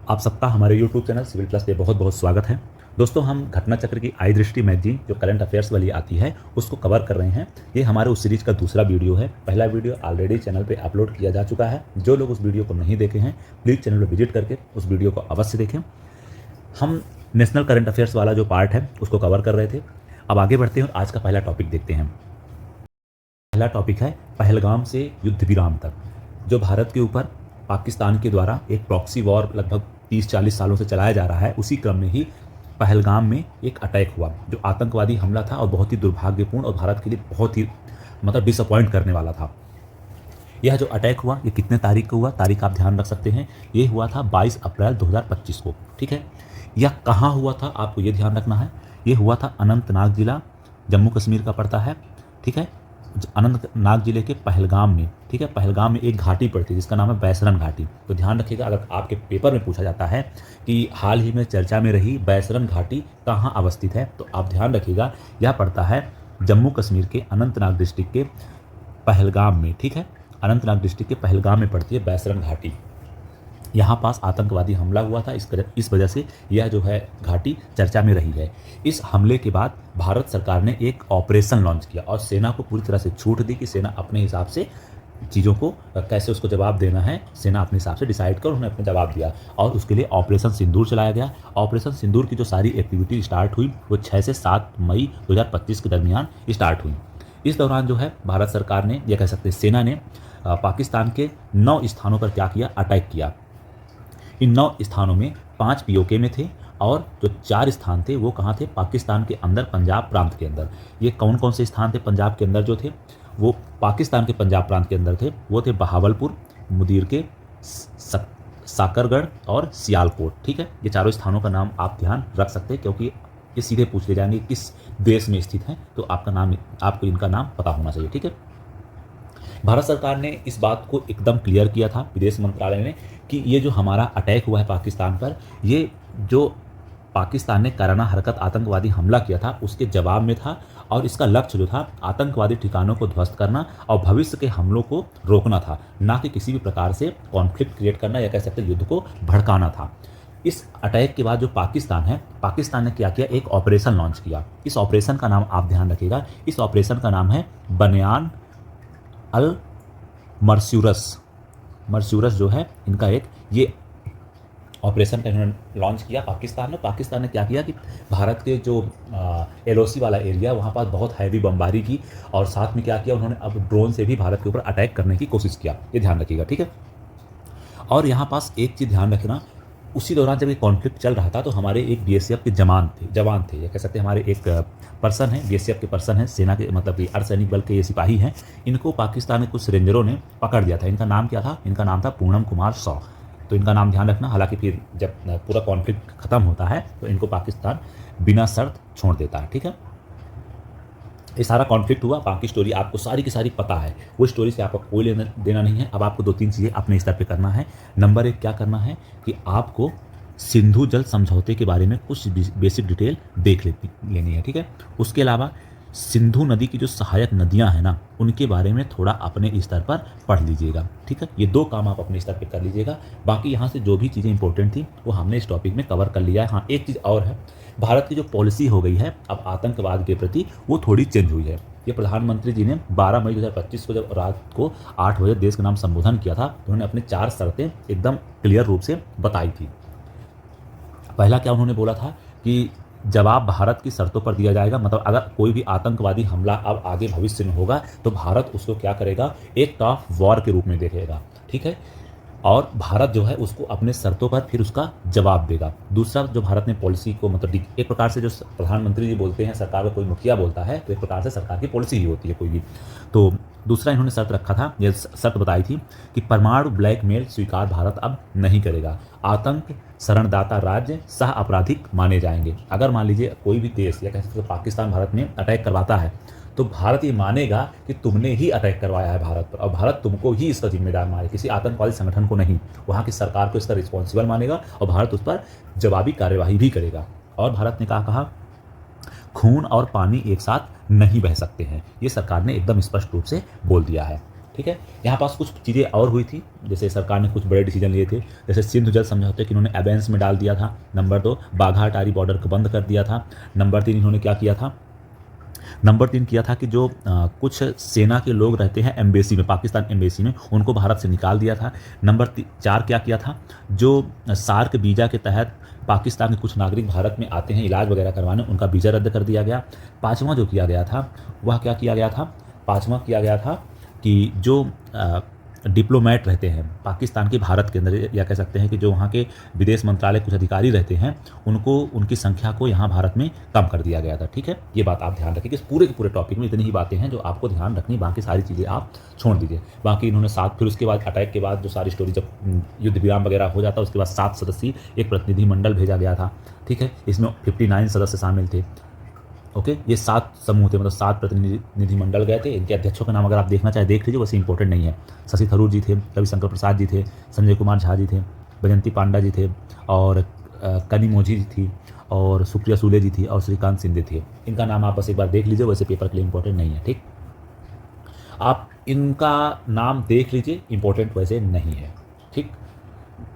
आप सबका हमारे YouTube चैनल सिविल प्लस पे बहुत बहुत स्वागत है। दोस्तों, हम घटना चक्र की आई दृष्टि मैगजीन जो करंट अफेयर्स वाली आती है उसको कवर कर रहे हैं। ये हमारे उस सीरीज का दूसरा वीडियो है। पहला वीडियो ऑलरेडी चैनल पे अपलोड किया जा चुका है। जो लोग उस वीडियो को नहीं देखे हैं प्लीज़ चैनल पर विजिट करके उस वीडियो को अवश्य देखें। हम नेशनल करंट अफेयर्स वाला जो पार्ट है उसको कवर कर रहे थे। अब आगे बढ़ते हैं और आज का पहला टॉपिक देखते हैं। पहला टॉपिक है पहलगाम से युद्ध विराम तक। जो भारत के ऊपर पाकिस्तान के द्वारा एक प्रॉक्सी वॉर लगभग 30-40 सालों से चलाया जा रहा है, उसी क्रम में ही पहलगाम में एक अटैक हुआ जो आतंकवादी हमला था और बहुत ही दुर्भाग्यपूर्ण और भारत के लिए बहुत ही डिसअपॉइंट करने वाला था। यह जो अटैक हुआ ये कितने तारीख को हुआ, तारीख आप ध्यान रख सकते हैं। ये हुआ था 22 अप्रैल 2025 को। ठीक है, यह कहाँ हुआ था आपको ये ध्यान रखना है। ये हुआ था अनंतनाग जिला, जम्मू कश्मीर का पड़ता है। ठीक है, अनंतनाग जिले के पहलगाम में। ठीक है, पहलगाम में एक घाटी पड़ती है जिसका नाम है बैसरन घाटी। तो ध्यान रखिएगा, अगर आपके पेपर में पूछा जाता है कि हाल ही में चर्चा में रही बैसरन घाटी कहाँ अवस्थित है, तो आप ध्यान रखिएगा यह पड़ता है जम्मू कश्मीर के अनंतनाग डिस्ट्रिक्ट के पहलगाम में। ठीक है, अनंतनाग डिस्ट्रिक्ट के पहलगाम में पड़ती है बैसरन घाटी। यहाँ पास आतंकवादी हमला हुआ था, इस वजह से यह जो है घाटी चर्चा में रही है। इस हमले के बाद भारत सरकार ने एक ऑपरेशन लॉन्च किया और सेना को पूरी तरह से छूट दी कि सेना अपने हिसाब से चीज़ों को कैसे उसको जवाब देना है, सेना अपने हिसाब से डिसाइड कर उन्होंने अपने जवाब दिया और उसके लिए ऑपरेशन सिंदूर चलाया गया। ऑपरेशन सिंदूर की जो सारी एक्टिविटी स्टार्ट हुई वो 6 से 7 मई 2025 के दरमियान स्टार्ट हुई। इस दौरान जो है भारत सरकार ने, यह कह सकते हैं सेना ने, पाकिस्तान के 9 स्थानों पर क्या किया, अटैक किया। इन 9 स्थानों में 5 पीओके में थे और जो 4 स्थान थे वो कहाँ थे, पाकिस्तान के अंदर, पंजाब प्रांत के अंदर। ये कौन कौन से स्थान थे पंजाब के अंदर जो थे, वो पाकिस्तान के पंजाब प्रांत के अंदर थे। वो थे बहावलपुर, मुदीर के, साकरगढ़ और सियालकोट। ठीक है, ये चारों स्थानों का नाम आप ध्यान रख सकते हैं क्योंकि ये सीधे पूछ ले जाएंगे किस देश में स्थित हैं, तो आपको इनका नाम पता होना चाहिए। ठीक है, भारत सरकार ने इस बात को एकदम क्लियर किया था, विदेश मंत्रालय ने, कि ये जो हमारा अटैक हुआ है पाकिस्तान पर, ये जो पाकिस्तान ने कराना हरकत आतंकवादी हमला किया था उसके जवाब में था और इसका लक्ष्य जो था आतंकवादी ठिकानों को ध्वस्त करना और भविष्य के हमलों को रोकना था, ना कि किसी भी प्रकार से कॉन्फ्लिक्ट क्रिएट करना या कह सकते हैं युद्ध को भड़काना था। इस अटैक के बाद जो पाकिस्तान है, पाकिस्तान ने क्या किया, एक ऑपरेशन लॉन्च किया। इस ऑपरेशन का नाम आप ध्यान रखिएगा, इस ऑपरेशन का नाम है बनियान अल मर्स्यूरस। मर्स्यूरस जो है इनका एक ये ऑपरेशन का इन्होंने लॉन्च किया पाकिस्तान ने क्या किया कि भारत के जो एलओसी वाला एरिया वहाँ पास बहुत हैवी बमबारी की और साथ में क्या किया, उन्होंने अब ड्रोन से भी भारत के ऊपर अटैक करने की कोशिश किया। ये ध्यान रखिएगा। ठीक है, और यहाँ पास एक चीज़ ध्यान रखना, उसी दौरान जब ये कॉन्फ्लिक्ट चल रहा था तो हमारे एक बीएसएफ के जवान थे, ये कह सकते हैं हमारे एक पर्सन है, बीएसएफ के पर्सन है, सेना के मतलब कि अर्धसैनिक बल के ये सिपाही हैं। इनको पाकिस्तान के कुछ रेंजरों ने पकड़ दिया था। इनका नाम क्या था, इनका नाम था पूनम कुमार सौ। तो इनका नाम ध्यान रखना। हालांकि फिर जब पूरा कॉन्फ्लिक्ट खत्म होता है तो इनको पाकिस्तान बिना शर्त छोड़ देता है। ठीक है, ये सारा कॉन्फ्लिक्ट हुआ, बाकी स्टोरी आपको सारी की सारी पता है, वो स्टोरी से आपका कोई लेना देना नहीं है। अब आपको 2-3 चीज़ें अपने स्तर पे करना है। नंबर 1 क्या करना है कि आपको सिंधु जल समझौते के बारे में कुछ बेसिक डिटेल देख लेनी है। ठीक है, उसके अलावा सिंधु नदी की जो सहायक नदियां हैं ना, उनके बारे में थोड़ा अपने स्तर पर पढ़ लीजिएगा। ठीक है, ये 2 काम आप अपने स्तर पे कर लीजिएगा। बाकी यहाँ से जो भी चीज़ें इंपॉर्टेंट थी वो हमने इस टॉपिक में कवर कर लिया है। हाँ, एक चीज़ और है, भारत की जो पॉलिसी हो गई है अब आतंकवाद के प्रति, वो थोड़ी चेंज हुई है। ये प्रधानमंत्री जी ने 12 मई 2025 को जब रात को 8 बजे देश के नाम संबोधन किया था तो उन्होंने अपने 4 शर्तें एकदम क्लियर रूप से बताई थी। पहला क्या उन्होंने बोला था कि जवाब भारत की शर्तों पर दिया जाएगा, मतलब अगर कोई भी आतंकवादी हमला अब आगे भविष्य में होगा तो भारत उसको क्या करेगा, एक टफ वॉर के रूप में देखेगा। ठीक है, और भारत जो है उसको अपने शर्तों पर फिर उसका जवाब देगा। दूसरा, जो भारत ने पॉलिसी को मतलब एक प्रकार से जो प्रधानमंत्री जी बोलते हैं, सरकार का कोई मुखिया बोलता है तो एक प्रकार से सरकार की पॉलिसी ही होती है कोई भी। तो दूसरा इन्होंने शर्त रखा था, यह शर्त बताई थी कि परमाणु ब्लैकमेल स्वीकार भारत अब नहीं करेगा। आतंक शरणदाता राज्य सह आपराधिक माने जाएंगे। अगर मान लीजिए कोई भी देश या कह सकते पाकिस्तान भारत में अटैक करवाता है तो भारत ये मानेगा कि तुमने ही अटैक करवाया है भारत पर और भारत तुमको ही इसका जिम्मेदार माने, किसी आतंकवादी संगठन को नहीं। वहाँ की सरकार को इसका रिस्पॉन्सिबल मानेगा और भारत उस पर जवाबी कार्यवाही भी करेगा। और भारत ने कहा खून और पानी एक साथ नहीं बह सकते हैं, ये सरकार ने एकदम स्पष्ट रूप से बोल दिया है। ठीक है। यहाँ पास कुछ चीज़ें और हुई थी, जैसे सरकार ने कुछ बड़े डिसीजन लिए थे, जैसे सिंधु जल समझौते कि इन्होंने एबेंस में डाल दिया था। नंबर 2, बाघा अटारी बॉर्डर को बंद कर दिया था। नंबर 3, इन्होंने क्या किया था, नंबर 3 किया था कि जो कुछ सेना के लोग रहते हैं एम्बेसी में, पाकिस्तान एम्बेसी में, उनको भारत से निकाल दिया था। नंबर 4 क्या किया था, जो सार्क वीज़ा के तहत पाकिस्तान के कुछ नागरिक भारत में आते हैं इलाज वगैरह करवाने, उनका वीज़ा रद्द कर दिया गया। पाँचवां जो किया गया था वह क्या किया गया था, पाँचवां किया गया था कि जो डिप्लोमेट रहते हैं पाकिस्तान के भारत के अंदर, या कह सकते हैं कि जो वहाँ के विदेश मंत्रालय कुछ अधिकारी रहते हैं, उनको उनकी संख्या को यहाँ भारत में कम कर दिया गया था। ठीक है, ये बात आप ध्यान रखिए कि इस पूरे के पूरे टॉपिक में इतनी ही बातें हैं जो आपको ध्यान रखनी, बाकी सारी चीज़ें आप छोड़ दीजिए। बाकी इन्होंने 7, फिर उसके बाद अटैक के बाद जो सारी स्टोरी, जब युद्ध विराम वगैरह हो जाता, उसके बाद 7 सदस्यीय एक प्रतिनिधिमंडल भेजा गया था। ठीक है, इसमें 59 सदस्य शामिल थे। ओके, ये 7 समूह थे, मतलब 7 प्रतिनिधिमंडल गए थे। इनके अध्यक्षों का नाम अगर आप देखना चाहे देख लीजिए, वैसे इंपॉर्टेंट नहीं है। शशि थरूर जी थे, रविशंकर प्रसाद जी थे, संजय कुमार झा जी थे, बैजयंती पांडा जी थे, और कनिमोझी जी थी, और सुप्रिया सुले जी थी, और श्रीकांत सिंधे थे। इनका नाम आप बस एक बार देख लीजिए, वैसे पेपर के लिए इंपॉर्टेंट नहीं है। ठीक, आप इनका नाम देख लीजिए, इंपॉर्टेंट वैसे नहीं है। ठीक,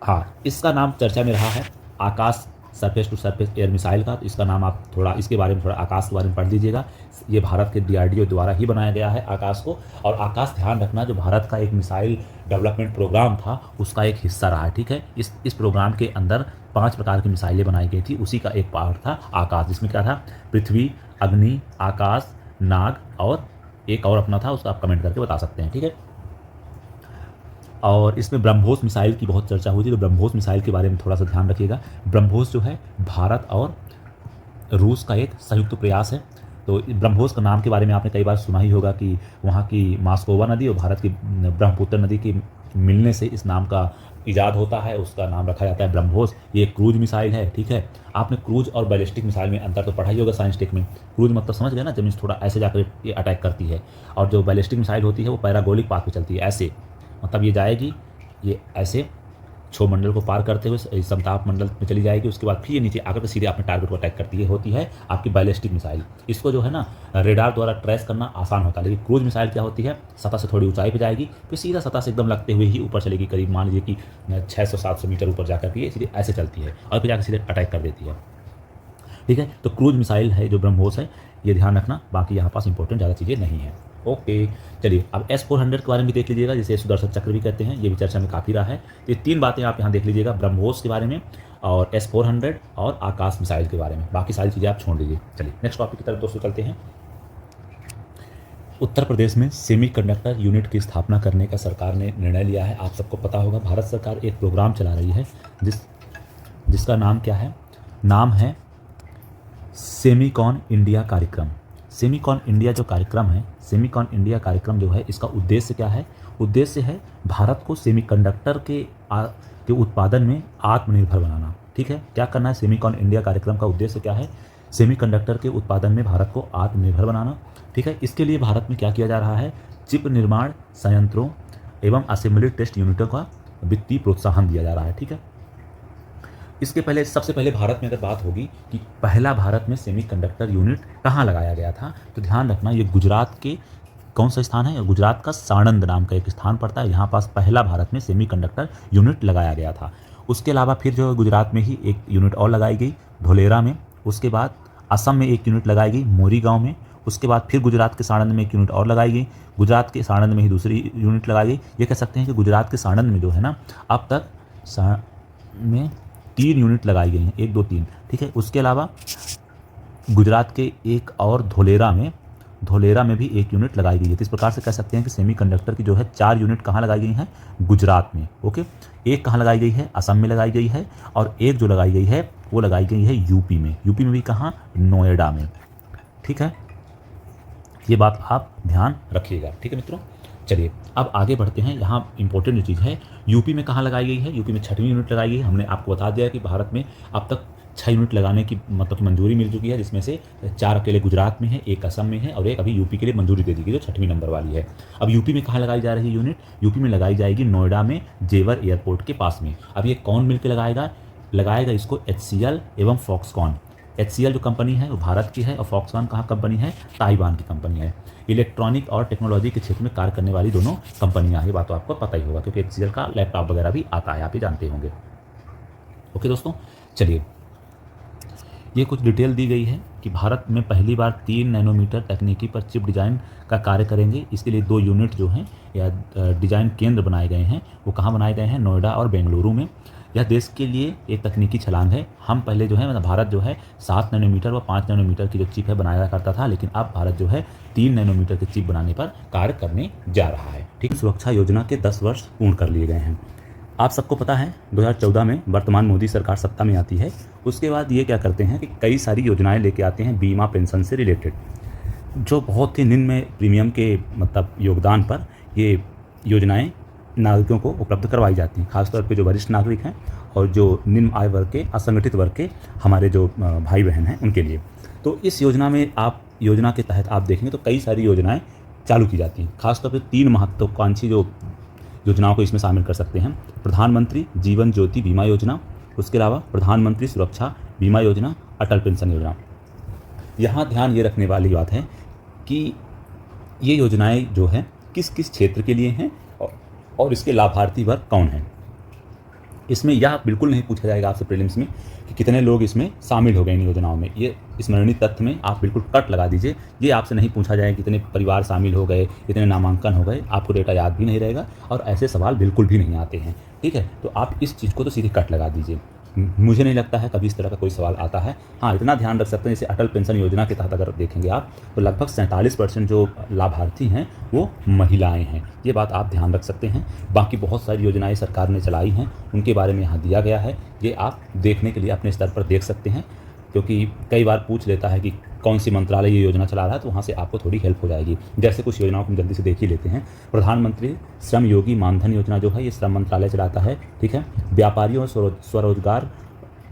हाँ, इसका नाम चर्चा में रहा है Akash surface to surface air missile का, तो इसका नाम आप थोड़ा इसके बारे में, थोड़ा आकाश के बारे में पढ़ लीजिएगा। ये भारत के DRDO द्वारा ही बनाया गया है आकाश को, और आकाश ध्यान रखना जो भारत का एक मिसाइल डेवलपमेंट प्रोग्राम था उसका एक हिस्सा रहा है। ठीक है, इस प्रोग्राम के अंदर 5 प्रकार की मिसाइलें बनाई गई थी, उसी का एक पार्ट था आकाश, जिसमें क्या था, पृथ्वी, अग्नि, आकाश, नाग, और एक और अपना था, उसका आप कमेंट करके बता सकते हैं। ठीक है, और इसमें ब्रह्मोस मिसाइल की बहुत चर्चा हुई थी, तो ब्रह्मोस मिसाइल के बारे में थोड़ा सा ध्यान रखिएगा। ब्रह्मोस जो है भारत और रूस का एक संयुक्त प्रयास है। तो ब्रह्मोस का नाम के बारे में आपने कई बार सुना ही होगा कि वहाँ की मास्कोवा नदी और भारत की ब्रह्मपुत्र नदी के मिलने से इस नाम का ईजाद होता है, उसका नाम रखा जाता है ब्रह्मोस। ये क्रूज मिसाइल है। ठीक है, आपने क्रूज और बैलिस्टिक मिसाइल में अंतर तो पढ़ा ही होगा साइंस टेक में। क्रूज मतलब समझ गए ना, जमीन से थोड़ा ऐसे जाकर ये अटैक करती है, और जो बैलिस्टिक मिसाइल होती है वो पैरागोलिक पाथ पे चलती है, ऐसे, मतलब ये जाएगी, ये ऐसे क्षोभमंडल को पार करते हुए समताप मंडल में चली जाएगी, उसके बाद फिर ये नीचे आकर के सीधे अपने टारगेट को अटैक करती है, होती है आपकी बैलिस्टिक मिसाइल। इसको जो है ना रेडार द्वारा ट्रेस करना आसान होता है, लेकिन क्रूज मिसाइल क्या होती है, सतह से थोड़ी ऊंचाई पे जाएगी, फिर सीधा सतह से एकदम लगते हुए ही ऊपर चलेगी, करीब मान लीजिए कि 600-700 मीटर ऊपर जाकर के ये सीधे ऐसे चलती है, और फिर जाकर सीधे अटैक कर देती है। ठीक है, तो क्रूज मिसाइल है जो ब्रह्मोस है, ये ध्यान रखना। बाकी यहाँ पास इंपॉर्टेंट ज़्यादा चीज़ें नहीं है। ओके, चलिए अब S-400 के बारे में भी देख लीजिएगा, जिसे सुदर्शन चक्र भी कहते हैं, ये भी चर्चा में काफ़ी रहा है। तो ये 3 बातें आप यहाँ देख लीजिएगा, ब्रह्मोस के बारे में, और S-400 और आकाश मिसाइल के बारे में। बाकी सारी चीज़ें आप छोड़ दीजिए। चलिए नेक्स्ट टॉपिक की तरफ दोस्तों चलते हैं। उत्तर प्रदेश में सेमीकंडक्टर यूनिट की स्थापना करने का सरकार ने निर्णय लिया है। आप सबको पता होगा, भारत सरकार एक प्रोग्राम चला रही है जिसका नाम क्या है, नाम है सेमीकॉन इंडिया कार्यक्रम। सेमीकॉन इंडिया जो कार्यक्रम है, सेमीकॉन इंडिया कार्यक्रम जो है, इसका उद्देश्य क्या है, उद्देश्य है भारत को सेमीकंडक्टर के उत्पादन में आत्मनिर्भर बनाना। ठीक है, क्या करना है, सेमीकॉन इंडिया कार्यक्रम का उद्देश्य क्या है, सेमीकंडक्टर के उत्पादन में भारत को आत्मनिर्भर बनाना। ठीक है, इसके लिए भारत में क्या किया जा रहा है, चिप निर्माण संयंत्रों एवं असेंबली टेस्ट यूनिटों का वित्तीय प्रोत्साहन दिया जा रहा है। ठीक है, इसके पहले, सबसे पहले भारत में अगर बात होगी कि पहला भारत में सेमीकंडक्टर यूनिट कहाँ लगाया गया था, तो ध्यान रखना ये गुजरात के कौन सा स्थान है, गुजरात का साणंद नाम का एक स्थान पड़ता है, यहाँ पास पहला भारत में सेमीकंडक्टर यूनिट लगाया गया था। उसके अलावा फिर जो गुजरात में ही एक यूनिट और लगाई गई धोलेरा में, उसके बाद असम में एक यूनिट लगाई गई मोरी गाँव में, उसके बाद फिर गुजरात के साणंद में एक यूनिट और लगाई गई, गुजरात के साणंद में ही दूसरी यूनिट लगाई गई। ये कह सकते हैं कि गुजरात के साणंद में जो है ना, अब तक में 3 यूनिट लगाई गई हैं, 1, 2, 3। ठीक है, उसके अलावा गुजरात के एक और धोलेरा में भी 1 यूनिट लगाई गई है। तो इस प्रकार से कह सकते हैं कि सेमीकंडक्टर की जो है 4 यूनिट कहाँ लगाई गई हैं, गुजरात में। ओके, एक कहाँ लगाई गई है, असम में लगाई गई है, और एक जो लगाई गई है वो लगाई गई है यूपी में। यूपी में भी कहाँ, नोएडा में। ठीक है, ये बात आप ध्यान रखिएगा। ठीक है मित्रों, चलिए अब आगे बढ़ते हैं। यहाँ इंपॉर्टेंट जो चीज़ है, यूपी में कहाँ लगाई गई है, यूपी में 6वीं यूनिट लगाई गई है। हमने आपको बता दिया कि भारत में अब तक 6 यूनिट लगाने की मतलब मंजूरी मिल चुकी है, जिसमें से 4 अकेले गुजरात में है, 1 असम में है, और 1 अभी यूपी के लिए मंजूरी दे दी गई जो 6वीं नंबर वाली है। अब यूपी में कहाँ लगाई जा रही है यूनिट, यूपी में लगाई जाएगी नोएडा में जेवर एयरपोर्ट के पास में। अब ये कौन मिलकर लगाएगा इसको, HCL एवं फॉक्सकॉन। HCL जो कंपनी है वो भारत की है और फॉक्सकॉन कहाँ कंपनी है, ताइवान की कंपनी है। इलेक्ट्रॉनिक और टेक्नोलॉजी के क्षेत्र में कार्य करने वाली दोनों कंपनियां, ये बात तो आपको पता ही होगा क्योंकि HCL का लैपटॉप वगैरह भी आता है, आप ही जानते होंगे। ओके दोस्तों, चलिए ये कुछ डिटेल दी गई है कि भारत में पहली बार 3 नैनोमीटर तकनीकी पर चिप डिज़ाइन का कार्य करेंगे। इसके लिए 2 यूनिट जो हैं या डिज़ाइन केंद्र बनाए गए हैं, वो कहाँ बनाए गए हैं, नोएडा और बेंगलुरु में। यह देश के लिए एक तकनीकी छलांग है। हम पहले जो है मतलब भारत जो है 7 नैनोमीटर व 5 नैनोमीटर की जो चिप है बनाया करता था, लेकिन अब भारत जो है 3 नैनोमीटर की चिप बनाने पर कार्य करने जा रहा है। ठीक, सुरक्षा योजना के 10 वर्ष पूर्ण कर लिए गए हैं। आप सबको पता है 2014 में वर्तमान मोदी सरकार सत्ता में आती है। उसके बाद ये क्या करते हैं कि कई सारी योजनाएं लेके आते हैं बीमा पेंशन से रिलेटेड, जो बहुत ही निम्न प्रीमियम के मतलब योगदान पर ये योजनाएं नागरिकों को उपलब्ध करवाई जाती हैं, खासतौर पे जो वरिष्ठ नागरिक हैं और जो निम्न आय वर्ग के, असंगठित वर्ग के हमारे जो भाई बहन हैं उनके लिए। तो इस योजना में योजना के तहत आप देखेंगे तो कई सारी योजनाएँ चालू की जाती हैं। खासतौर पर 3 महत्वाकांक्षी जो योजनाओं को इसमें शामिल कर सकते हैं। प्रधानमंत्री जीवन ज्योति बीमा योजना, उसके अलावा प्रधानमंत्री सुरक्षा बीमा योजना, अटल पेंशन योजना। यहाँ ध्यान ये रखने वाली बात है कि ये योजनाएं जो हैं किस किस क्षेत्र के लिए हैं और इसके लाभार्थी वर्ग कौन हैं। इसमें यह बिल्कुल नहीं पूछा जाएगा आपसे प्रीलिम्स में कि कितने लोग इसमें शामिल हो गए इन योजनाओं में। ये स्मरणीय तथ्य में आप बिल्कुल कट लगा दीजिए। ये आपसे नहीं पूछा जाएगा कितने परिवार शामिल हो गए, कितने नामांकन हो गए, आपको डेटा याद भी नहीं रहेगा और ऐसे सवाल बिल्कुल भी नहीं आते हैं। ठीक है, तो आप इस चीज़ को तो सीधे कट लगा दीजिए। मुझे नहीं लगता है कभी इस तरह का कोई सवाल आता है। हाँ, इतना ध्यान रख सकते हैं जैसे अटल पेंशन योजना के तहत अगर देखेंगे आप तो लगभग 47% जो लाभार्थी हैं वो महिलाएं हैं। ये बात आप ध्यान रख सकते हैं। बाकी बहुत सारी योजनाएं सरकार ने चलाई हैं, उनके बारे में यहाँ दिया गया है। ये आप देखने के लिए अपने स्तर पर देख सकते हैं, क्योंकि कई बार पूछ लेता है कि कौन सी मंत्रालय ये योजना चला रहा है, तो वहाँ से आपको थोड़ी हेल्प हो जाएगी। जैसे कुछ योजनाओं को हम जल्दी से देख ही लेते हैं। प्रधानमंत्री श्रम योगी मानधन योजना जो है ये श्रम मंत्रालय चलाता है। ठीक है, व्यापारियों और स्वरोजगार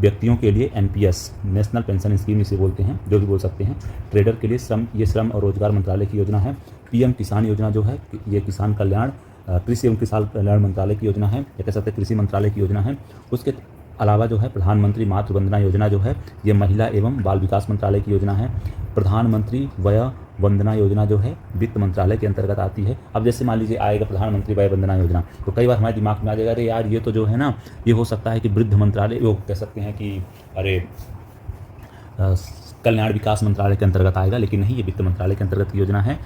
व्यक्तियों के लिए NPS नेशनल पेंशन स्कीम इसे बोलते हैं, जो भी बोल सकते हैं। ट्रेडर के लिए श्रम और रोजगार मंत्रालय की योजना है। PM किसान योजना जो है ये किसान कल्याण कृषि एवं किसान कल्याण मंत्रालय की योजना है, या कह सकते हैं कृषि मंत्रालय की योजना है। उसके अलावा जो है प्रधानमंत्री मातृ वंदना योजना जो है ये महिला एवं बाल विकास मंत्रालय की योजना है। प्रधानमंत्री वय वंदना योजना जो है वित्त मंत्रालय के अंतर्गत आती है। अब जैसे मान लीजिए आएगा प्रधानमंत्री वय वंदना योजना, तो कई बार हमारे दिमाग में आ जाएगा अरे यार ये तो जो है ना, ये हो सकता है कि वृद्ध मंत्रालय, वो कह सकते हैं कि अरे कल्याण विकास मंत्रालय के अंतर्गत आएगा, लेकिन नहीं, ये वित्त मंत्रालय के अंतर्गत की योजना है।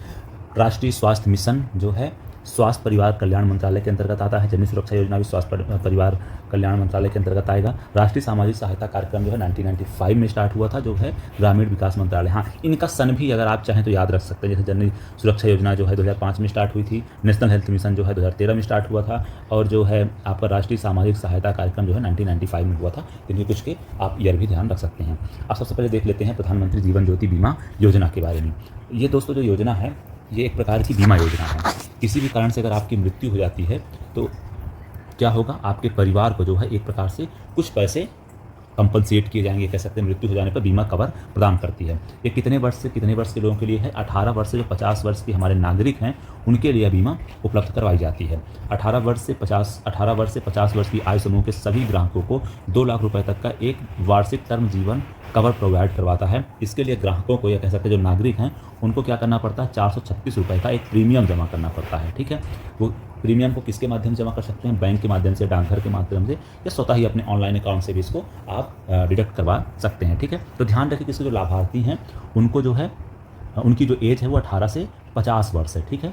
राष्ट्रीय स्वास्थ्य मिशन जो है स्वास्थ्य परिवार कल्याण मंत्रालय के अंतर्गत आता है। जननी सुरक्षा योजना भी स्वास्थ्य परिवार कल्याण मंत्रालय के अंतर्गत आएगा। राष्ट्रीय सामाजिक सहायता कार्यक्रम जो है 1995 में स्टार्ट हुआ था, जो है ग्रामीण विकास मंत्रालय। हाँ, इनका सन भी अगर आप चाहें तो याद रख सकते हैं। जैसे जननी सुरक्षा योजना जो है 2005 में स्टार्ट हुई थी। नेशनल हेल्थ मिशन जो है 2013 में स्टार्ट हुआ था, और जो है आपका राष्ट्रीय सामाजिक सहायता कार्यक्रम जो है 1995 में हुआ था। इनके कुछ के आप ईयर भी ध्यान रख सकते हैं। अब सबसे पहले देख लेते हैं प्रधानमंत्री जीवन ज्योति बीमा योजना के बारे में। ये दोस्तों जो योजना है ये एक प्रकार की बीमा योजना है। किसी भी कारण से अगर आपकी मृत्यु हो जाती है तो क्या होगा, आपके परिवार को जो है एक प्रकार से कुछ पैसे कंपनसेट किए जाएंगे, कह सकते हैं। मृत्यु हो जाने पर बीमा कवर प्रदान करती है। ये कितने वर्ष से कितने वर्ष के लोगों के लिए है? 18 वर्ष से जो 50 वर्ष के हमारे नागरिक हैं उनके लिए बीमा उपलब्ध करवाई जाती है। 18 वर्ष से 50 वर्ष की आयु समूह के सभी ग्राहकों को 2 लाख रुपए तक का एक वार्षिक टर्म जीवन कवर प्रोवाइड करवाता है। इसके लिए ग्राहकों को, या कह सकते हैं जो नागरिक हैं, उनको क्या करना पड़ता है, 436 रुपये का एक प्रीमियम जमा करना पड़ता है। ठीक है, वो प्रीमियम को किसके माध्यम से जमा कर सकते हैं? बैंक के माध्यम से, डाकघर के माध्यम से, या स्वतः ही अपने ऑनलाइन अकाउंट से भी इसको आप डिडक्ट करवा सकते हैं। ठीक है, तो ध्यान रखिए कि इसके जो लाभार्थी हैं उनको जो है उनकी जो एज है वो 18 से 50 वर्ष है। ठीक है,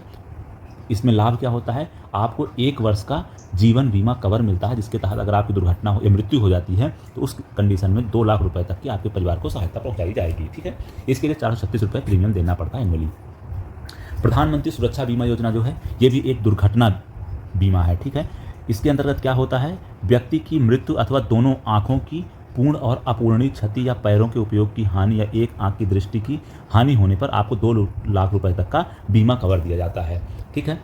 इसमें लाभ क्या होता है, आपको 1 वर्ष का जीवन बीमा कवर मिलता है, जिसके तहत अगर आपकी दुर्घटना हो या मृत्यु हो जाती है तो उस कंडीशन में 2 लाख रुपए तक की आपके परिवार को सहायता पहुंचाई जाएगी। ठीक है, इसके लिए 436 रुपये प्रीमियम देना पड़ता है एनुअली। प्रधानमंत्री सुरक्षा बीमा योजना जो है ये भी एक दुर्घटना बीमा है। ठीक है, इसके अंतर्गत क्या होता है, व्यक्ति की मृत्यु अथवा दोनों आँखों की पूर्ण और अपूर्णीय क्षति या पैरों के उपयोग की हानि या एक आँख की दृष्टि की हानि होने पर आपको 2 लाख रुपए तक का बीमा कवर दिया जाता है। ठीक है,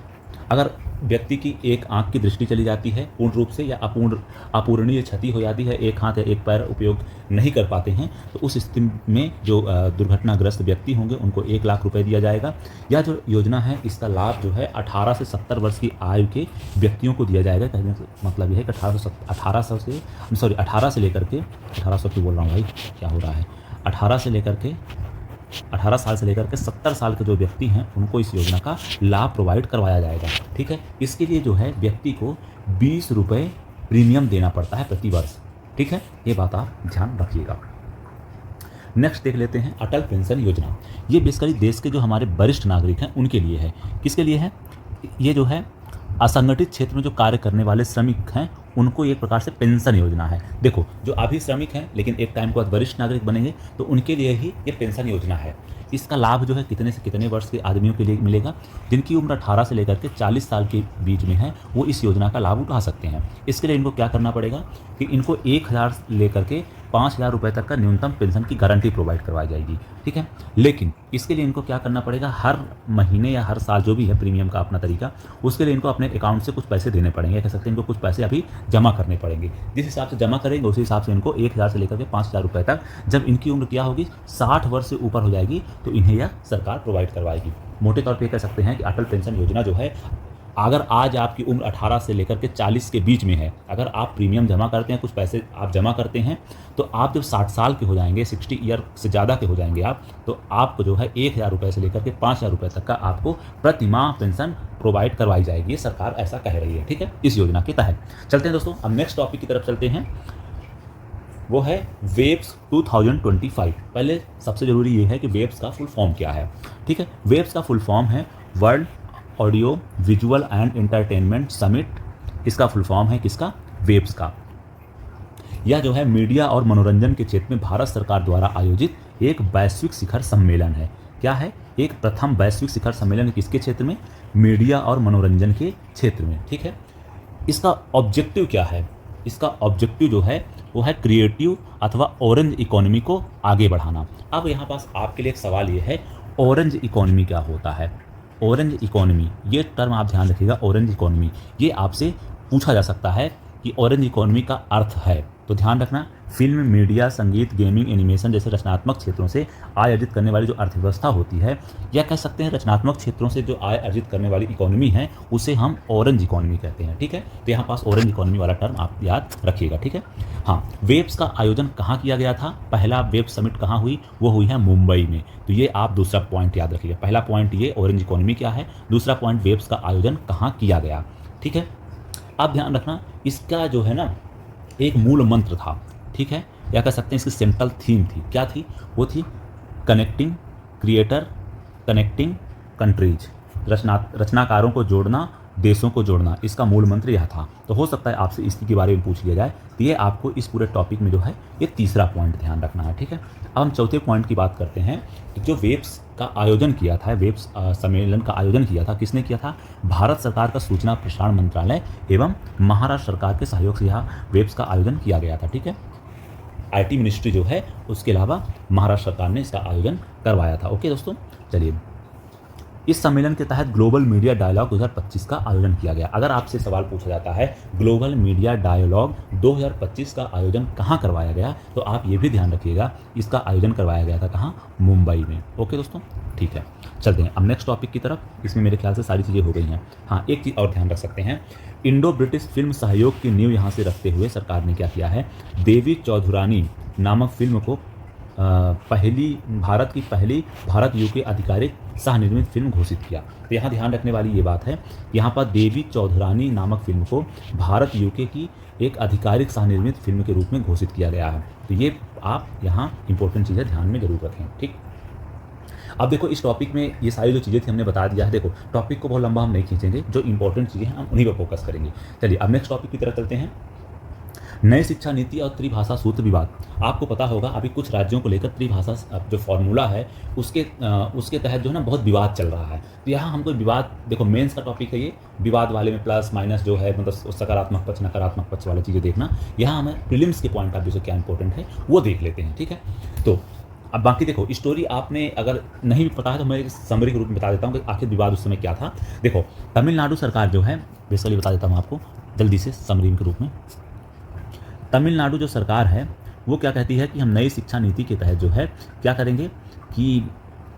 अगर व्यक्ति की एक आंख की दृष्टि चली जाती है पूर्ण रूप से, या अपूर्णीय क्षति हो जाती है, एक हाथ या एक पैर उपयोग नहीं कर पाते हैं, तो उस स्थिति में जो दुर्घटनाग्रस्त व्यक्ति होंगे उनको 1 लाख रुपए दिया जाएगा। यह जो योजना है इसका लाभ जो है 18 से 70 वर्ष की आयु के व्यक्तियों को दिया जाएगा। कहने का मतलब यह है कि 1800 से लेकर के 1800 क्यों बोल रहा हूँ भाई, क्या हो रहा है, 18 साल से लेकर के 70 साल के जो व्यक्ति हैं उनको इस योजना का लाभ प्रोवाइड करवाया जाएगा। ठीक है, इसके लिए जो है व्यक्ति को 20 रुपये प्रीमियम देना पड़ता है प्रति वर्ष। ठीक है, ये बात आप ध्यान रखिएगा। नेक्स्ट देख लेते हैं अटल पेंशन योजना। ये बेसिकली देश के जो हमारे वरिष्ठ नागरिक हैं उनके लिए है। किसके लिए है? ये जो है असंगठित क्षेत्र में जो कार्य करने वाले श्रमिक हैं उनको एक प्रकार से पेंशन योजना है। देखो, जो अभी श्रमिक हैं लेकिन एक टाइम के बाद वरिष्ठ नागरिक बनेंगे तो उनके लिए ही ये पेंशन योजना है। इसका लाभ जो है कितने से कितने वर्ष के आदमियों के लिए मिलेगा? जिनकी उम्र 18 से लेकर के 40 साल के बीच में है वो इस योजना का लाभ उठा सकते हैं। इसके लिए इनको क्या करना पड़ेगा कि इनको 1000 लेकर के 5000 रुपये तक का न्यूनतम पेंशन की गारंटी प्रोवाइड करवाई जाएगी। ठीक है, लेकिन इसके लिए इनको क्या करना पड़ेगा? हर महीने या हर साल जो भी है प्रीमियम का अपना तरीका, उसके लिए इनको अपने अकाउंट से कुछ पैसे देने पड़ेंगे। कह सकते हैं इनको कुछ पैसे अभी जमा करने पड़ेंगे। जिस हिसाब से जमा करेंगे उसी हिसाब से इनको 1000 से लेकर के 5000 रुपये तक, जब इनकी उम्र क्या होगी 60 वर्ष से ऊपर हो जाएगी तो इन्हें यह सरकार प्रोवाइड करवाएगी। मोटे तौर पर कह सकते हैं कि अटल पेंशन योजना जो है, अगर आज आपकी उम्र 18 से लेकर के 40 के बीच में है, अगर आप प्रीमियम जमा करते हैं, कुछ पैसे आप जमा करते हैं, तो आप जब 60 साल के हो जाएंगे, 60 ईयर से ज़्यादा के हो जाएंगे आप, तो आपको जो है 1000 रुपये से लेकर के 5000 रुपये तक का आपको प्रति माह पेंशन प्रोवाइड करवाई जाएगी। ये सरकार ऐसा कह रही है। ठीक है, इस योजना के तहत। चलते हैं दोस्तों, अब नेक्स्ट टॉपिक की तरफ चलते हैं, वो है वेब्स 2025। पहले सबसे ज़रूरी ये है कि वेब्स का फुल फॉर्म क्या है। ठीक है, वेब्स का फुल फॉर्म है world audio visual and entertainment summit. इसका फुल फॉर्म है किसका? वेब्स का। यह जो है मीडिया और मनोरंजन के क्षेत्र में भारत सरकार द्वारा आयोजित एक वैश्विक शिखर सम्मेलन है। क्या है? एक प्रथम वैश्विक शिखर सम्मेलन किसके क्षेत्र में? मीडिया और मनोरंजन के क्षेत्र में। ठीक है, इसका ऑब्जेक्टिव क्या है? इसका ऑब्जेक्टिव जो है वो है क्रिएटिव अथवा ऑरेंज इकोनॉमी को आगे बढ़ाना। अब यहाँ पास आपके लिए एक सवाल ये है, ऑरेंज इकोनॉमी क्या होता है? ऑरेंज इकोनॉमी, ये टर्म आप ध्यान रखिएगा। ऑरेंज इकोनॉमी ये आपसे पूछा जा सकता है कि ऑरेंज इकोनॉमी का अर्थ है, तो ध्यान रखना। फिल्म, मीडिया, संगीत, गेमिंग, एनिमेशन जैसे रचनात्मक क्षेत्रों से आय अर्जित करने वाली जो अर्थव्यवस्था होती है, या कह सकते हैं रचनात्मक क्षेत्रों से जो आय अर्जित करने वाली इकोनॉमी है, उसे हम ऑरेंज इकोनॉमी कहते हैं। ठीक है, तो यहाँ पास ऑरेंज इकोनॉमी वाला टर्म आप याद रखिएगा। ठीक है, हाँ, वेब्स का आयोजन कहाँ किया गया था? पहला वेब समिट कहाँ हुई? वो हुई है मुंबई में। तो ये आप दूसरा पॉइंट याद रखिएगा। पहला पॉइंट ये ऑरेंज इकोनॉमी क्या है, दूसरा पॉइंट वेब्स का आयोजन कहाँ किया गया। ठीक है, अब ध्यान रखना, इसका जो है ना एक मूल मंत्र था। ठीक है, या कह सकते हैं इसकी सेंट्रल थीम थी। क्या थी? वो थी कनेक्टिंग क्रिएटर, कनेक्टिंग कंट्रीज। रचनाकारों को जोड़ना, देशों को जोड़ना, इसका मूल मंत्र यह था। तो हो सकता है आपसे इसी के बारे में पूछ लिया जाए, तो ये आपको इस पूरे टॉपिक में जो है ये तीसरा पॉइंट ध्यान रखना है। ठीक है, अब हम चौथे पॉइंट की बात करते हैं कि जो वेब्स का आयोजन किया था, वेब्स सम्मेलन का आयोजन किया था, किसने किया था? भारत सरकार का सूचना प्रसारण मंत्रालय एवं महाराष्ट्र सरकार के सहयोग से यह वेब्स का आयोजन किया गया था। ठीक है, IT मिनिस्ट्री जो है उसके अलावा महाराष्ट्र सरकार ने इसका आयोजन करवाया था। ओके दोस्तों, चलिए, इस सम्मेलन के तहत ग्लोबल मीडिया डायलॉग 2025 का आयोजन किया गया। अगर आपसे सवाल पूछा जाता है ग्लोबल मीडिया डायलॉग 2025 का आयोजन कहाँ करवाया गया, तो आप ये भी ध्यान रखिएगा, इसका आयोजन करवाया गया था कहाँ? मुंबई में। ओके दोस्तों, ठीक है, चलते हैं अब नेक्स्ट टॉपिक की तरफ। इसमें मेरे ख्याल से सारी चीज़ें हो गई हैं। हाँ, एक चीज़ और ध्यान रख सकते हैं, इंडो ब्रिटिश फिल्म सहयोग की नींव यहाँ से रखते हुए सरकार ने क्या किया है? देवी चौधुरानी नामक फिल्म को भारत की पहली भारत यूके आधिकारिक सह निर्मित फिल्म घोषित किया। तो यहाँ ध्यान रखने वाली ये बात है, यहाँ पर देवी चौधुरानी नामक फिल्म को भारत यूके की एक आधिकारिक सह निर्मित फिल्म के रूप में घोषित किया गया है। तो ये आप यहाँ इंपॉर्टेंट चीज़ें ध्यान में जरूर रखें। ठीक, अब देखो इस टॉपिक में ये सारी जो चीज़ें थी हमने बता दिया है। देखो टॉपिक को बहुत लंबा हम नहीं खींचेंगे, जो इंपॉर्टेंट चीज़ें हैं हम उन्हीं पर फोकस करेंगे। चलिए अब नेक्स्ट टॉपिक की तरफ चलते हैं, नई शिक्षा नीति और त्रिभाषा सूत्र विवाद। आपको पता होगा अभी कुछ राज्यों को लेकर त्रिभाषा जो फॉर्मूला है उसके तहत जो है ना बहुत विवाद चल रहा है। तो यहाँ हमको विवाद, देखो मेंस का टॉपिक है ये, विवाद वाले में प्लस माइनस जो है मतलब सकारात्मक पक्ष नकारात्मक पक्ष वाली चीज़ें देखना। यहाँ हमें प्रीलिम्स के पॉइंट ऑफ व्यू से क्या इंपॉर्टेंट है वो देख लेते हैं। ठीक है, तो अब बाकी देखो स्टोरी आपने अगर नहीं पता है तो मैं समरी के रूप में बता देता हूँ कि आखिर विवाद उस समय क्या था। देखो तमिलनाडु सरकार जो है, बेसिकली बता देता हूँ आपको जल्दी से समरी के रूप में। तमिलनाडु जो सरकार है वो क्या कहती है कि हम नई शिक्षा नीति के तहत जो है क्या करेंगे कि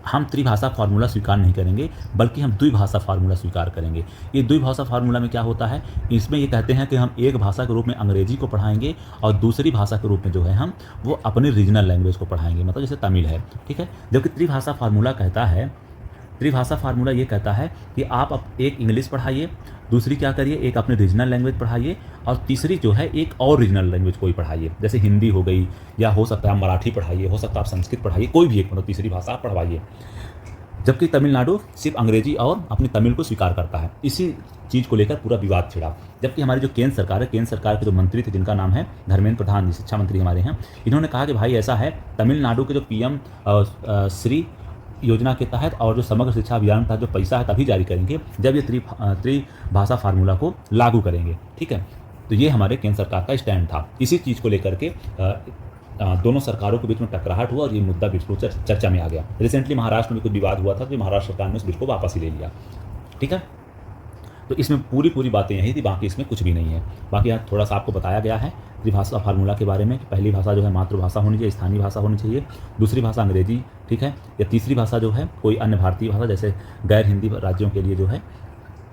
हम त्रिभाषा फार्मूला स्वीकार नहीं करेंगे, बल्कि हम द्विभाषा फार्मूला स्वीकार करेंगे। ये द्विभाषा फार्मूला में क्या होता है, इसमें ये कहते हैं कि हम एक भाषा के रूप में अंग्रेजी को पढ़ाएंगे और दूसरी भाषा के रूप में जो है हम वो अपनी रीजनल लैंग्वेज को पढ़ाएंगे, मतलब जैसे तमिल है, ठीक है। जबकि त्रिभाषा फार्मूला कहता है, त्रिभाषा फार्मूला ये कहता है कि आप एक इंग्लिश पढ़ाइए, दूसरी क्या करिए, एक अपने रीजनल लैंग्वेज पढ़ाइए, और तीसरी जो है एक और रीजनल लैंग्वेज कोई पढ़ाइए, जैसे हिंदी हो गई, या हो सकता है आप मराठी पढ़ाइए, हो सकता है आप संस्कृत पढ़ाइए, कोई भी एक मतलब तीसरी भाषा आप पढ़वाइए। जबकि तमिलनाडु सिर्फ अंग्रेजी और अपनी तमिल को स्वीकार करता है। इसी चीज़ को लेकर पूरा विवाद छिड़ा। जबकि हमारी जो केंद्र सरकार है, केंद्र सरकार के जो मंत्री थे जिनका नाम है धर्मेंद्र प्रधान जी, शिक्षा मंत्री हमारे हैं, इन्होंने कहा कि भाई ऐसा है, तमिलनाडु के जो पीएम श्री योजना के तहत और जो समग्र शिक्षा अभियान का जो पैसा है तभी जारी करेंगे जब ये त्रिभाषा फार्मूला को लागू करेंगे, ठीक है। तो ये हमारे केंद्र सरकार का स्टैंड था। इसी चीज़ को लेकर के दोनों सरकारों के बीच में टकराहट हुआ और ये मुद्दा बिल्कुल चर्चा में आ गया। रिसेंटली महाराष्ट्र में कुछ विवाद हुआ था, तो महाराष्ट्र सरकार ने उस बिल को वापस ही ले लिया, ठीक है। तो इसमें पूरी बातें यही थी, बाकी इसमें कुछ भी नहीं है। बाकी यहाँ थोड़ा सा आपको बताया गया है त्रिभाषा फार्मूला के बारे में कि पहली भाषा जो है मातृभाषा होनी चाहिए, स्थानीय भाषा होनी चाहिए, दूसरी भाषा अंग्रेजी, ठीक है, या तीसरी भाषा जो है कोई अन्य भारतीय भाषा, जैसे गैर हिंदी राज्यों के लिए जो है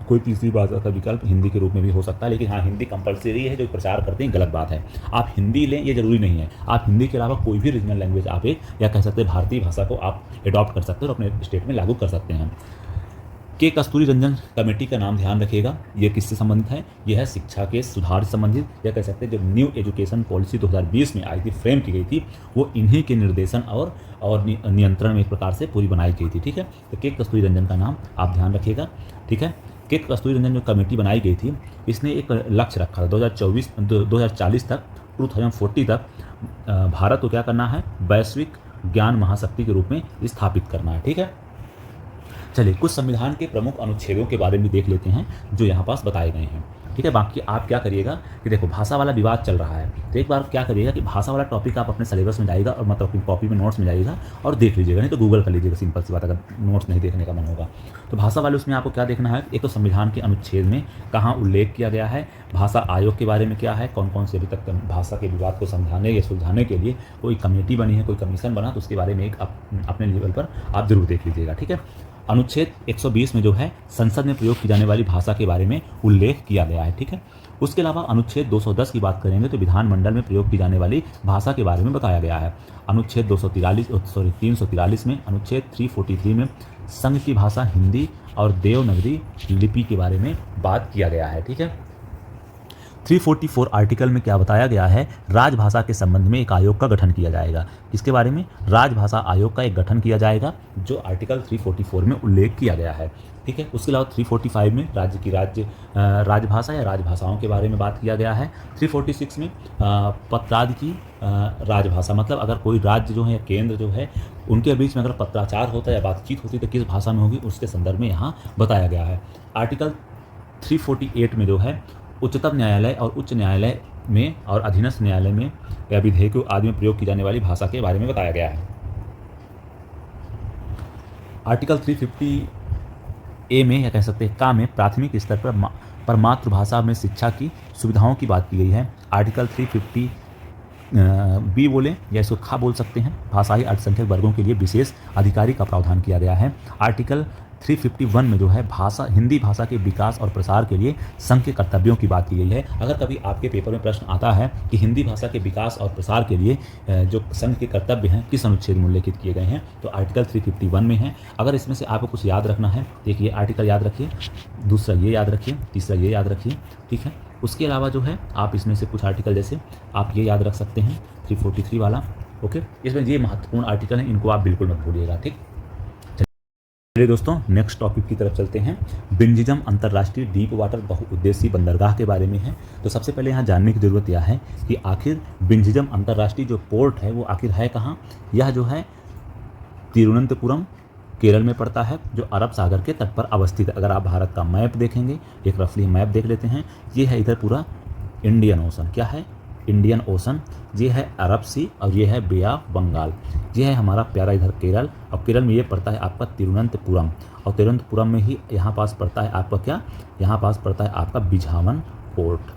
कोई तीसरी भाषा का विकल्प हिंदी के रूप में भी हो सकता है। लेकिन हाँ, हिंदी कंपलसरी है, जो प्रचार करते हैं गलत बात है। आप हिंदी लें ये जरूरी नहीं है, आप हिंदी के अलावा कोई भी रीजनल लैंग्वेज आप एक या कह सकते हैं भारतीय भाषा को आप एडॉप्ट कर सकते हैं और अपने स्टेट में लागू कर सकते हैं। के कस्तूरी रंजन कमेटी का नाम ध्यान रखिएगा, ये किससे संबंधित है, यह है शिक्षा के सुधार से संबंधित, या कह सकते हैं जो न्यू एजुकेशन पॉलिसी 2020 में आई थी, फ्रेम की गई थी, वो इन्हीं के निर्देशन और नियंत्रण में एक प्रकार से पूरी बनाई गई थी, ठीक है। तो के कस्तूरी रंजन का नाम आप ध्यान रखिएगा, ठीक है। के कस्तूरी रंजन जो कमेटी बनाई गई थी, इसने एक लक्ष्य रखा था 2040 तक, 2040 तक भारत को क्या करना है, वैश्विक ज्ञान महाशक्ति के रूप में स्थापित करना है, ठीक है। चलिए कुछ संविधान के प्रमुख अनुच्छेदों के बारे में देख लेते हैं जो यहाँ पास बताए गए हैं, ठीक है। बाकी आप क्या करिएगा कि देखो भाषा वाला विवाद चल रहा है, तो एक बार क्या करिएगा कि भाषा वाला टॉपिक आप अपने सिलेबस में जाइएगा और मतलब अपनी कॉपी में नोट्स में जाइएगा और देख लीजिएगा, नहीं तो गूगल कर लीजिएगा, सिंपल सी बात, अगर नोट्स नहीं देखने का मन होगा तो। भाषा वाले उसमें आपको क्या देखना है, एक तो संविधान के अनुच्छेद में कहाँ उल्लेख किया गया है, भाषा आयोग के बारे में क्या है, कौन कौन से अभी तक भाषा के विवाद को समझाने या सुलझाने के लिए कोई कमेटी बनी है, कोई कमीशन बना, तो उसके बारे में एक अपने लेवल पर आप जरूर देख लीजिएगा, ठीक है। अनुच्छेद 120 में जो है संसद में प्रयोग की जाने वाली भाषा के बारे में उल्लेख किया गया है, ठीक है। उसके अलावा अनुच्छेद 210 की बात करेंगे तो विधानमंडल में प्रयोग की जाने वाली भाषा के बारे में बताया गया है। अनुच्छेद 343 में, अनुच्छेद 343 में संघ की भाषा हिंदी और देवनागरी लिपि के बारे में बात किया गया है, ठीक है। 344 आर्टिकल में क्या बताया गया है, राजभाषा के संबंध में एक आयोग का गठन किया जाएगा। इसके बारे में राजभाषा आयोग का एक गठन किया जाएगा, जो आर्टिकल 344 में उल्लेख किया गया है, ठीक है। उसके अलावा 345 में राज्य की राजभाषा या राजभाषाओं के बारे में बात किया गया है। 346 में पत्रादि की राजभाषा, मतलब अगर कोई राज्य जो है या केंद्र जो है उनके बीच में अगर पत्राचार होता है या बातचीत होती है तो किस भाषा में होगी, उसके संदर्भ में यहाँ बताया गया है। आर्टिकल 348 में जो है उच्चतम न्यायालय और उच्च न्यायालय में और अधीनस्थ न्यायालय में या विधेयकों आदि में प्रयोग की जाने वाली भाषा के बारे में बताया गया है। आर्टिकल 350A में या कह सकते हैं का में प्राथमिक स्तर पर मातृभाषा में शिक्षा की सुविधाओं की बात की गई है। आर्टिकल 350B बोले या इसको खा बोल सकते हैं, भाषाई अल्पसंख्यक वर्गों के लिए विशेष अधिकारी का प्रावधान किया गया है। आर्टिकल 351 में जो है हिंदी भाषा के विकास और प्रसार के लिए संघ के कर्तव्यों की बात की गई है। अगर कभी आपके पेपर में प्रश्न आता है कि हिंदी भाषा के विकास और प्रसार के लिए जो संघ के कर्तव्य हैं किस अनुच्छेद में उल्लेखित किए गए हैं, तो आर्टिकल 351 में है। अगर इसमें से आपको कुछ याद रखना है, देखिए आर्टिकल याद रखिए, दूसरा ये याद रखिए, तीसरा ये याद रखिए, ठीक है। उसके अलावा जो है आप इसमें से कुछ आर्टिकल जैसे आप ये याद रख सकते हैं 343 वाला, ओके। इसमें ये महत्वपूर्ण आर्टिकल हैं, इनको आप बिल्कुल मत भूलिएगा, ठीक। चलिए दोस्तों नेक्स्ट टॉपिक की तरफ चलते हैं। बिंजिजम अंतर्राष्ट्रीय डीप वाटर बहुउद्देशीय बंदरगाह के बारे में है। तो सबसे पहले यहाँ जानने की ज़रूरत यह है कि आखिर बिंजिजम अंतर्राष्ट्रीय जो पोर्ट है वो आखिर है कहाँ। यह जो है तिरुवनंतपुरम केरल में पड़ता है, जो अरब सागर के तट पर अवस्थित है। अगर आप भारत का मैप देखेंगे, एक रफली मैप देख लेते हैं, ये है इधर पूरा इंडियन ओशन, क्या है इंडियन ओशन, ये है अरब सी और ये है बे ऑफ बंगाल। ये है हमारा प्यारा इधर केरल, और केरल में ये पड़ता है आपका तिरुवनंतपुरम, और तिरुवनंतपुरम में ही यहाँ पास पड़ता है आपका क्या, यहाँ पास पड़ता है आपका बिझावन पोर्ट,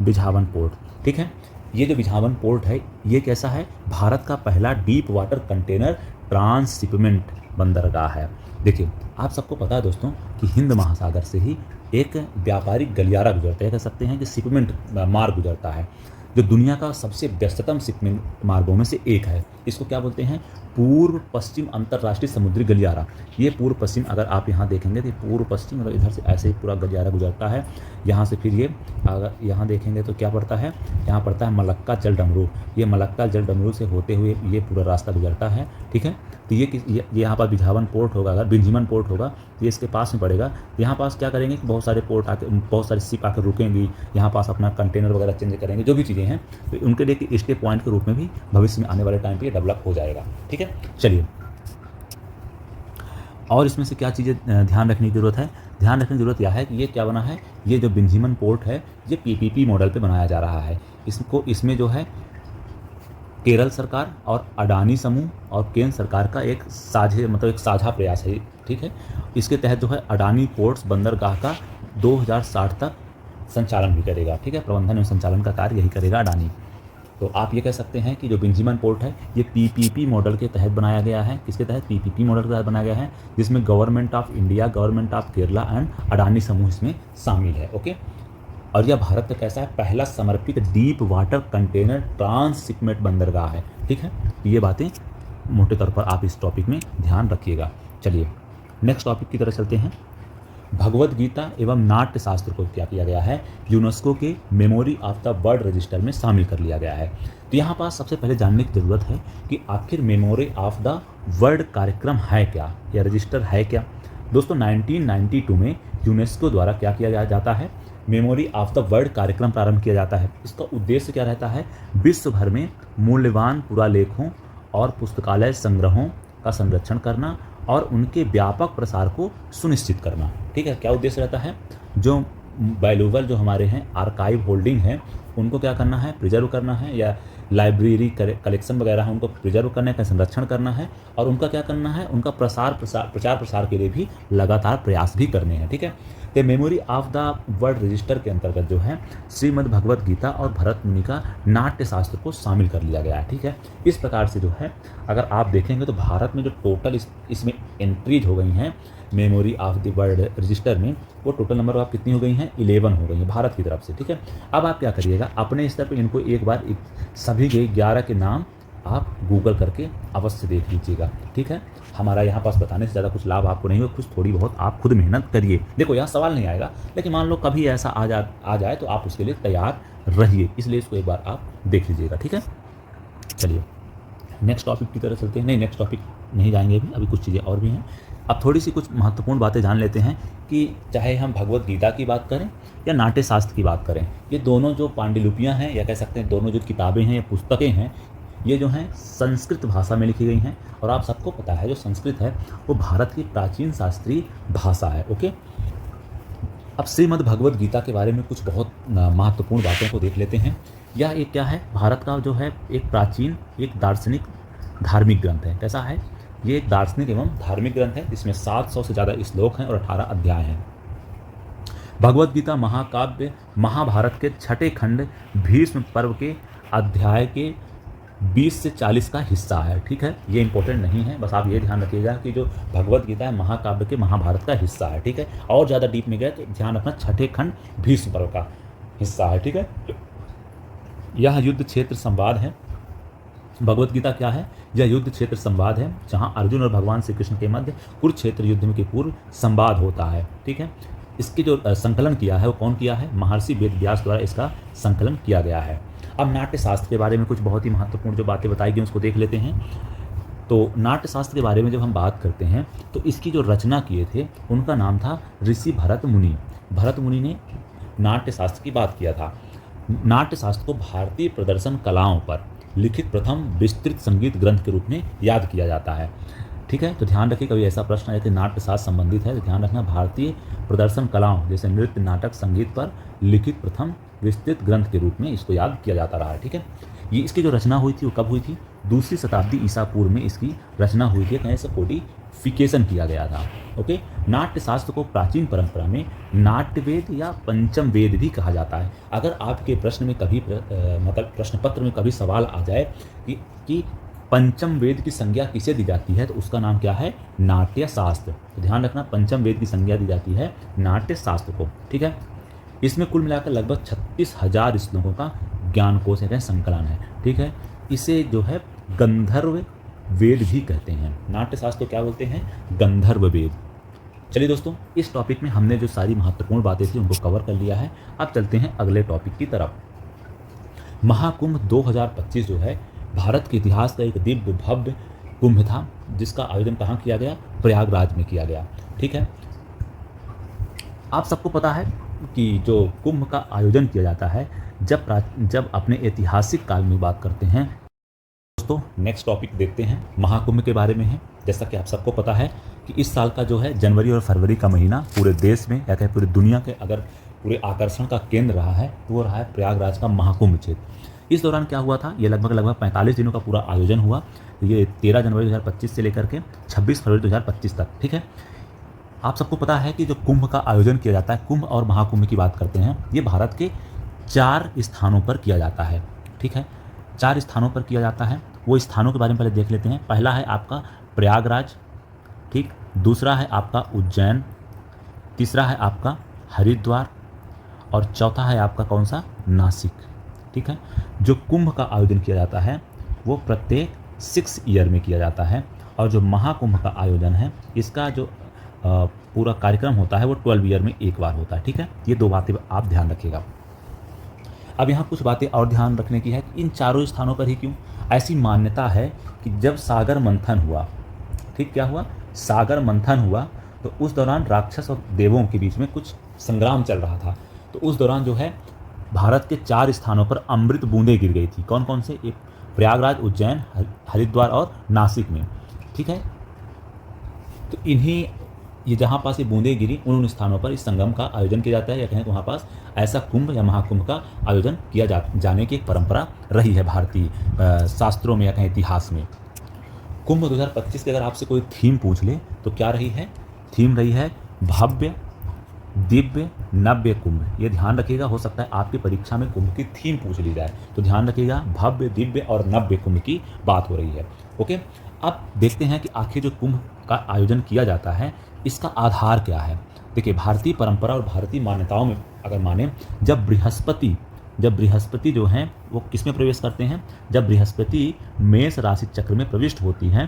बिझावन पोर्ट, ठीक है। ये जो बिझावन पोर्ट है ये कैसा है, भारत का पहला डीप वाटर कंटेनर ट्रांसशिपमेंट बंदरगाह है। देखिए, आप सबको पता है दोस्तों कि हिंद महासागर से ही एक व्यापारिक गलियारा गुजरता है, कह सकते हैं कि शिपमेंट मार्ग गुजरता है, जो दुनिया का सबसे व्यस्ततम शिपमेंट मार्गों में से एक है। इसको क्या बोलते हैं? पूर्व पश्चिम अंतर्राष्ट्रीय समुद्री गलियारा। ये पूर्व पश्चिम, अगर आप यहाँ देखेंगे तो पूर्व पश्चिम मतलब इधर से ऐसे ही पूरा गलियारा गुजरता है। यहाँ से फिर ये अगर यहाँ देखेंगे तो क्या पड़ता है? यहाँ पड़ता है मलक्का जल डमरू। ये मलक्का जल डमरू से होते हुए ये पूरा रास्ता गुजरता है, ठीक है। तो ये यहाँ पर बिझावन पोर्ट होगा, अगर बिंझिमन पोर्ट होगा ये इसके पास में पड़ेगा। यहाँ पास क्या करेंगे कि बहुत सारे पोर्ट आके, बहुत सारी शिप आकर रुकेंगी, यहाँ पास अपना कंटेनर वगैरह चेंज करेंगे, जो भी चीज़ें हैं, तो उनके लिए एक स्टे पॉइंट के रूप में भी भविष्य में आने वाले टाइम पे डेवलप हो जाएगा, ठीक है। चलिए, और इसमें से क्या चीज़ें ध्यान रखने की ज़रूरत है? ध्यान रखने की ज़रूरत यह है कि ये क्या बना है, ये जो बिंझिमन पोर्ट है ये पीपीपी मॉडल पे बनाया जा रहा है। इसमें जो है केरल सरकार और अडानी समूह और केंद्र सरकार का एक साझा प्रयास है, ठीक है। इसके तहत जो है अडानी पोर्ट्स बंदरगाह का 2060 तक संचालन भी करेगा, ठीक है। प्रबंधन एवं संचालन का कार्य यही करेगा अडानी। तो आप ये कह सकते हैं कि जो बिंझिमन पोर्ट है ये पीपीपी मॉडल के तहत बनाया गया है। किसके तहत? पीपीपी मॉडल के तहत बनाया गया है, जिसमें government of India, government of Kerala and Adani समूह इसमें शामिल है, ओके। और यह भारत का कैसा है? पहला समर्पित डीप वाटर कंटेनर ट्रांसशिपमेंट बंदरगाह है, ठीक है। ये बातें मोटे तौर पर आप इस टॉपिक में ध्यान रखिएगा। चलिए नेक्स्ट टॉपिक की तरफ चलते हैं। भगवद गीता एवं नाट्य शास्त्र को क्या किया गया है? यूनेस्को के memory of the world register में शामिल कर लिया गया है। तो यहाँ पास सबसे पहले जानने की ज़रूरत है कि आखिर मेमोरी ऑफ द वर्ल्ड कार्यक्रम है क्या, या रजिस्टर है क्या? दोस्तों 1992 में यूनेस्को द्वारा क्या किया जाता है? मेमोरी ऑफ द वर्ल्ड कार्यक्रम प्रारंभ किया जाता है। इसका उद्देश्य क्या रहता है? विश्व भर में मूल्यवान पुरालेखों और पुस्तकालय संग्रहों का संरक्षण करना और उनके व्यापक प्रसार को सुनिश्चित करना, ठीक है। क्या उद्देश्य रहता है? जो वैल्यूएबल जो हमारे हैं आर्काइव होल्डिंग है उनको क्या करना है? प्रिजर्व करना है, या लाइब्रेरी कलेक्शन वगैरह है उनको प्रिजर्व करने का संरक्षण करना है, और उनका क्या करना है? उनका प्रचार प्रसार के लिए भी लगातार प्रयास भी करने हैं, ठीक है। तो memory of the world register के अंतर्गत जो है श्रीमद् भगवद गीता और भरत मुनि का नाट्य शास्त्र को शामिल कर लिया गया है, ठीक है। इस प्रकार से जो है अगर आप देखेंगे तो भारत में जो टोटल इसमें एंट्रीज हो गई हैं memory of the world register में, वो टोटल नंबर आप कितनी हो गई हैं? 11 हो गई हैं भारत की तरफ से, ठीक है। अब आप क्या करिएगा, अपने स्तर पर इनको एक बार सभी के 11 के नाम आप गूगल करके अवश्य देख लीजिएगा, ठीक है। हमारा यहाँ पास बताने से ज़्यादा कुछ लाभ आपको नहीं हो, कुछ थोड़ी बहुत आप खुद मेहनत करिए। देखो यहाँ सवाल नहीं आएगा, लेकिन मान लो कभी ऐसा आ जाए तो आप उसके लिए तैयार रहिए, इसलिए इसको एक बार आप देख लीजिएगा, ठीक है। चलिए नेक्स्ट टॉपिक की तरफ चलते हैं। नहीं, नेक्स्ट टॉपिक नहीं जाएंगे अभी कुछ चीज़ें और भी हैं। अब थोड़ी सी कुछ महत्वपूर्ण बातें जान लेते हैं कि चाहे हम भगवद गीता की बात करें या नाट्य शास्त्र की बात करें, ये दोनों जो पांडुलिपियाँ हैं, या कह सकते हैं दोनों जो किताबें हैं या पुस्तकें हैं, ये जो हैं संस्कृत भाषा में लिखी गई हैं। और आप सबको पता है जो संस्कृत है वो भारत की प्राचीन शास्त्रीय भाषा है, ओके। अब श्रीमद् भगवद गीता के बारे में कुछ बहुत महत्वपूर्ण बातों को देख लेते हैं। यह एक क्या है? भारत का जो है एक प्राचीन, एक दार्शनिक धार्मिक ग्रंथ है। कैसा है? ये एक दार्शनिक एवं धार्मिक ग्रंथ है, जिसमें 700 से ज़्यादा श्लोक हैं और 18 अध्याय हैं। भगवद गीता महाकाव्य महाभारत के छठे खंड भीष्म पर्व के अध्याय के 20 से 40 का हिस्सा है, ठीक है। ये इंपॉर्टेंट नहीं है, बस आप ये ध्यान रखिएगा कि जो भगवद गीता है महाकाव्य के महाभारत का हिस्सा है, ठीक है। और ज़्यादा डीप में गए तो ध्यान रखना छठे खंड भीष्म पर्व का हिस्सा है, ठीक है। यह युद्ध क्षेत्र संवाद है। भगवद गीता क्या है? यह युद्ध क्षेत्र संवाद है, जहाँ अर्जुन और भगवान श्री कृष्ण के मध्य कुरुक्षेत्र युद्ध के पूर्व संवाद होता है, ठीक है। इसकी जो संकलन किया है वो कौन किया है? महर्षि वेद व्यास द्वारा इसका संकलन किया गया है। अब नाट्य शास्त्र के बारे में कुछ बहुत ही महत्वपूर्ण जो बातें बताई गई उसको देख लेते हैं। तो नाट्य शास्त्र के बारे में जब हम बात करते हैं तो इसकी जो रचना किए थे उनका नाम था ऋषि भरत मुनि। भरत मुनि ने नाट्य शास्त्र की बात किया था। नाट्य शास्त्र को भारतीय प्रदर्शन कलाओं पर लिखित प्रथम विस्तृत संगीत ग्रंथ के रूप में याद किया जाता है, ठीक है। तो ध्यान रखिए, कभी ऐसा प्रश्न आए कि नाट्य शास्त्र संबंधित है तो ध्यान रखना भारतीय प्रदर्शन कलाओं जैसे नृत्य नाटक संगीत पर लिखित प्रथम विस्तृत ग्रंथ के रूप में इसको याद किया जाता रहा है, ठीक है। ये इसकी जो रचना हुई थी वो कब हुई थी? 2वीं शताब्दी ईसा पूर्व में इसकी रचना हुई थी, कहीं से कोडिफिकेशन किया गया था, ओके। नाट्य शास्त्र को प्राचीन परंपरा में नाट्य वेद या पंचम वेद भी कहा जाता है। अगर आपके प्रश्न में कभी मतलब प्रश्न पत्र में कभी सवाल आ जाए कि पंचम वेद की संज्ञा किसे दी जाती है, तो उसका नाम क्या है, नाट्य शास्त्र। तो ध्यान रखना, पंचम वेद की संज्ञा दी जाती है नाट्य शास्त्र को। ठीक है, इसमें कुल मिलाकर लगभग 36,000 श्लोकों का ज्ञानकोश है, संकलन है। ठीक है, इसे जो है गंधर्व वेद भी कहते हैं। नाट्य शास्त्र को क्या बोलते हैं, गंधर्व वेद। चलिए दोस्तों, इस टॉपिक में हमने जो सारी महत्वपूर्ण बातें थी उनको कवर कर लिया है। अब चलते हैं अगले टॉपिक की तरफ। महाकुंभ 2025 जो है भारत के इतिहास का एक दिव्य भव्य कुंभ था, जिसका आयोजन कहाँ किया गया, प्रयागराज में किया गया। ठीक है, आप सबको पता है कि जो कुंभ का आयोजन किया जाता है जब अपने ऐतिहासिक काल में बात करते हैं। दोस्तों, नेक्स्ट टॉपिक देखते हैं, महाकुंभ के बारे में है। जैसा कि आप सबको पता है कि इस साल का जो है जनवरी और फरवरी का महीना पूरे देश में या कहें पूरी दुनिया के अगर पूरे आकर्षण का केंद्र रहा है तो वो रहा है प्रयागराज का महाकुंभ क्षेत्र। इस दौरान क्या हुआ था, ये लगभग 45 दिनों का पूरा आयोजन हुआ। ये 13 जनवरी 2025 से लेकर के 26 फरवरी 2025 तक। ठीक है, आप सबको पता है कि जो कुंभ का आयोजन किया जाता है, कुंभ और महाकुंभ की बात करते हैं, ये भारत के 4 स्थानों पर किया जाता है। ठीक है, 4 स्थानों पर किया जाता है। वो स्थानों के बारे में पहले देख लेते हैं। पहला है आपका प्रयागराज, ठीक, दूसरा है आपका उज्जैन, तीसरा है आपका हरिद्वार और चौथा है आपका कौन सा, नासिक। ठीक है, जो कुंभ का आयोजन किया जाता है वो प्रत्येक 6 ईयर में किया जाता है, और जो महाकुंभ का आयोजन है इसका जो पूरा कार्यक्रम होता है वो 12 ईयर में एक बार होता है। ठीक है, ये 2 बातें आप ध्यान रखिएगा। अब यहाँ कुछ बातें और ध्यान रखने की है कि इन चारों स्थानों पर ही क्यों। ऐसी मान्यता है कि जब सागर मंथन हुआ, ठीक, क्या हुआ, सागर मंथन हुआ, तो उस दौरान राक्षस और देवों के बीच में कुछ संग्राम चल रहा था। तो उस दौरान जो है भारत के 4 स्थानों पर अमृत बूंदें गिर गई थी। कौन कौन से, एक प्रयागराज, उज्जैन, हरिद्वार और नासिक में। ठीक है, तो इन्हीं ये जहाँ पास ये बूंदें गिरी उन स्थानों पर इस संगम का आयोजन किया जाता है, या कहें तो वहाँ पास ऐसा कुंभ या महाकुंभ का आयोजन किया जाने की एक परंपरा रही है भारतीय शास्त्रों में या कहें इतिहास में। कुंभ 2025 की अगर आपसे कोई थीम पूछ ले तो क्या रही है, थीम रही है भव्य दिव्य नव्य कुंभ। ये ध्यान रखिएगा, हो सकता है आपकी परीक्षा में कुंभ की थीम पूछ ली जाए, तो ध्यान रखिएगा भव्य दिव्य और नव्य कुंभ की बात हो रही है। ओके, अब देखते हैं कि आखिर जो कुंभ का आयोजन किया जाता है इसका आधार क्या है। देखिए, भारतीय परंपरा और भारतीय मान्यताओं में अगर माने, जब बृहस्पति जो हैं वो किस में प्रवेश करते हैं, जब बृहस्पति मेष राशि चक्र में प्रविष्ट होती हैं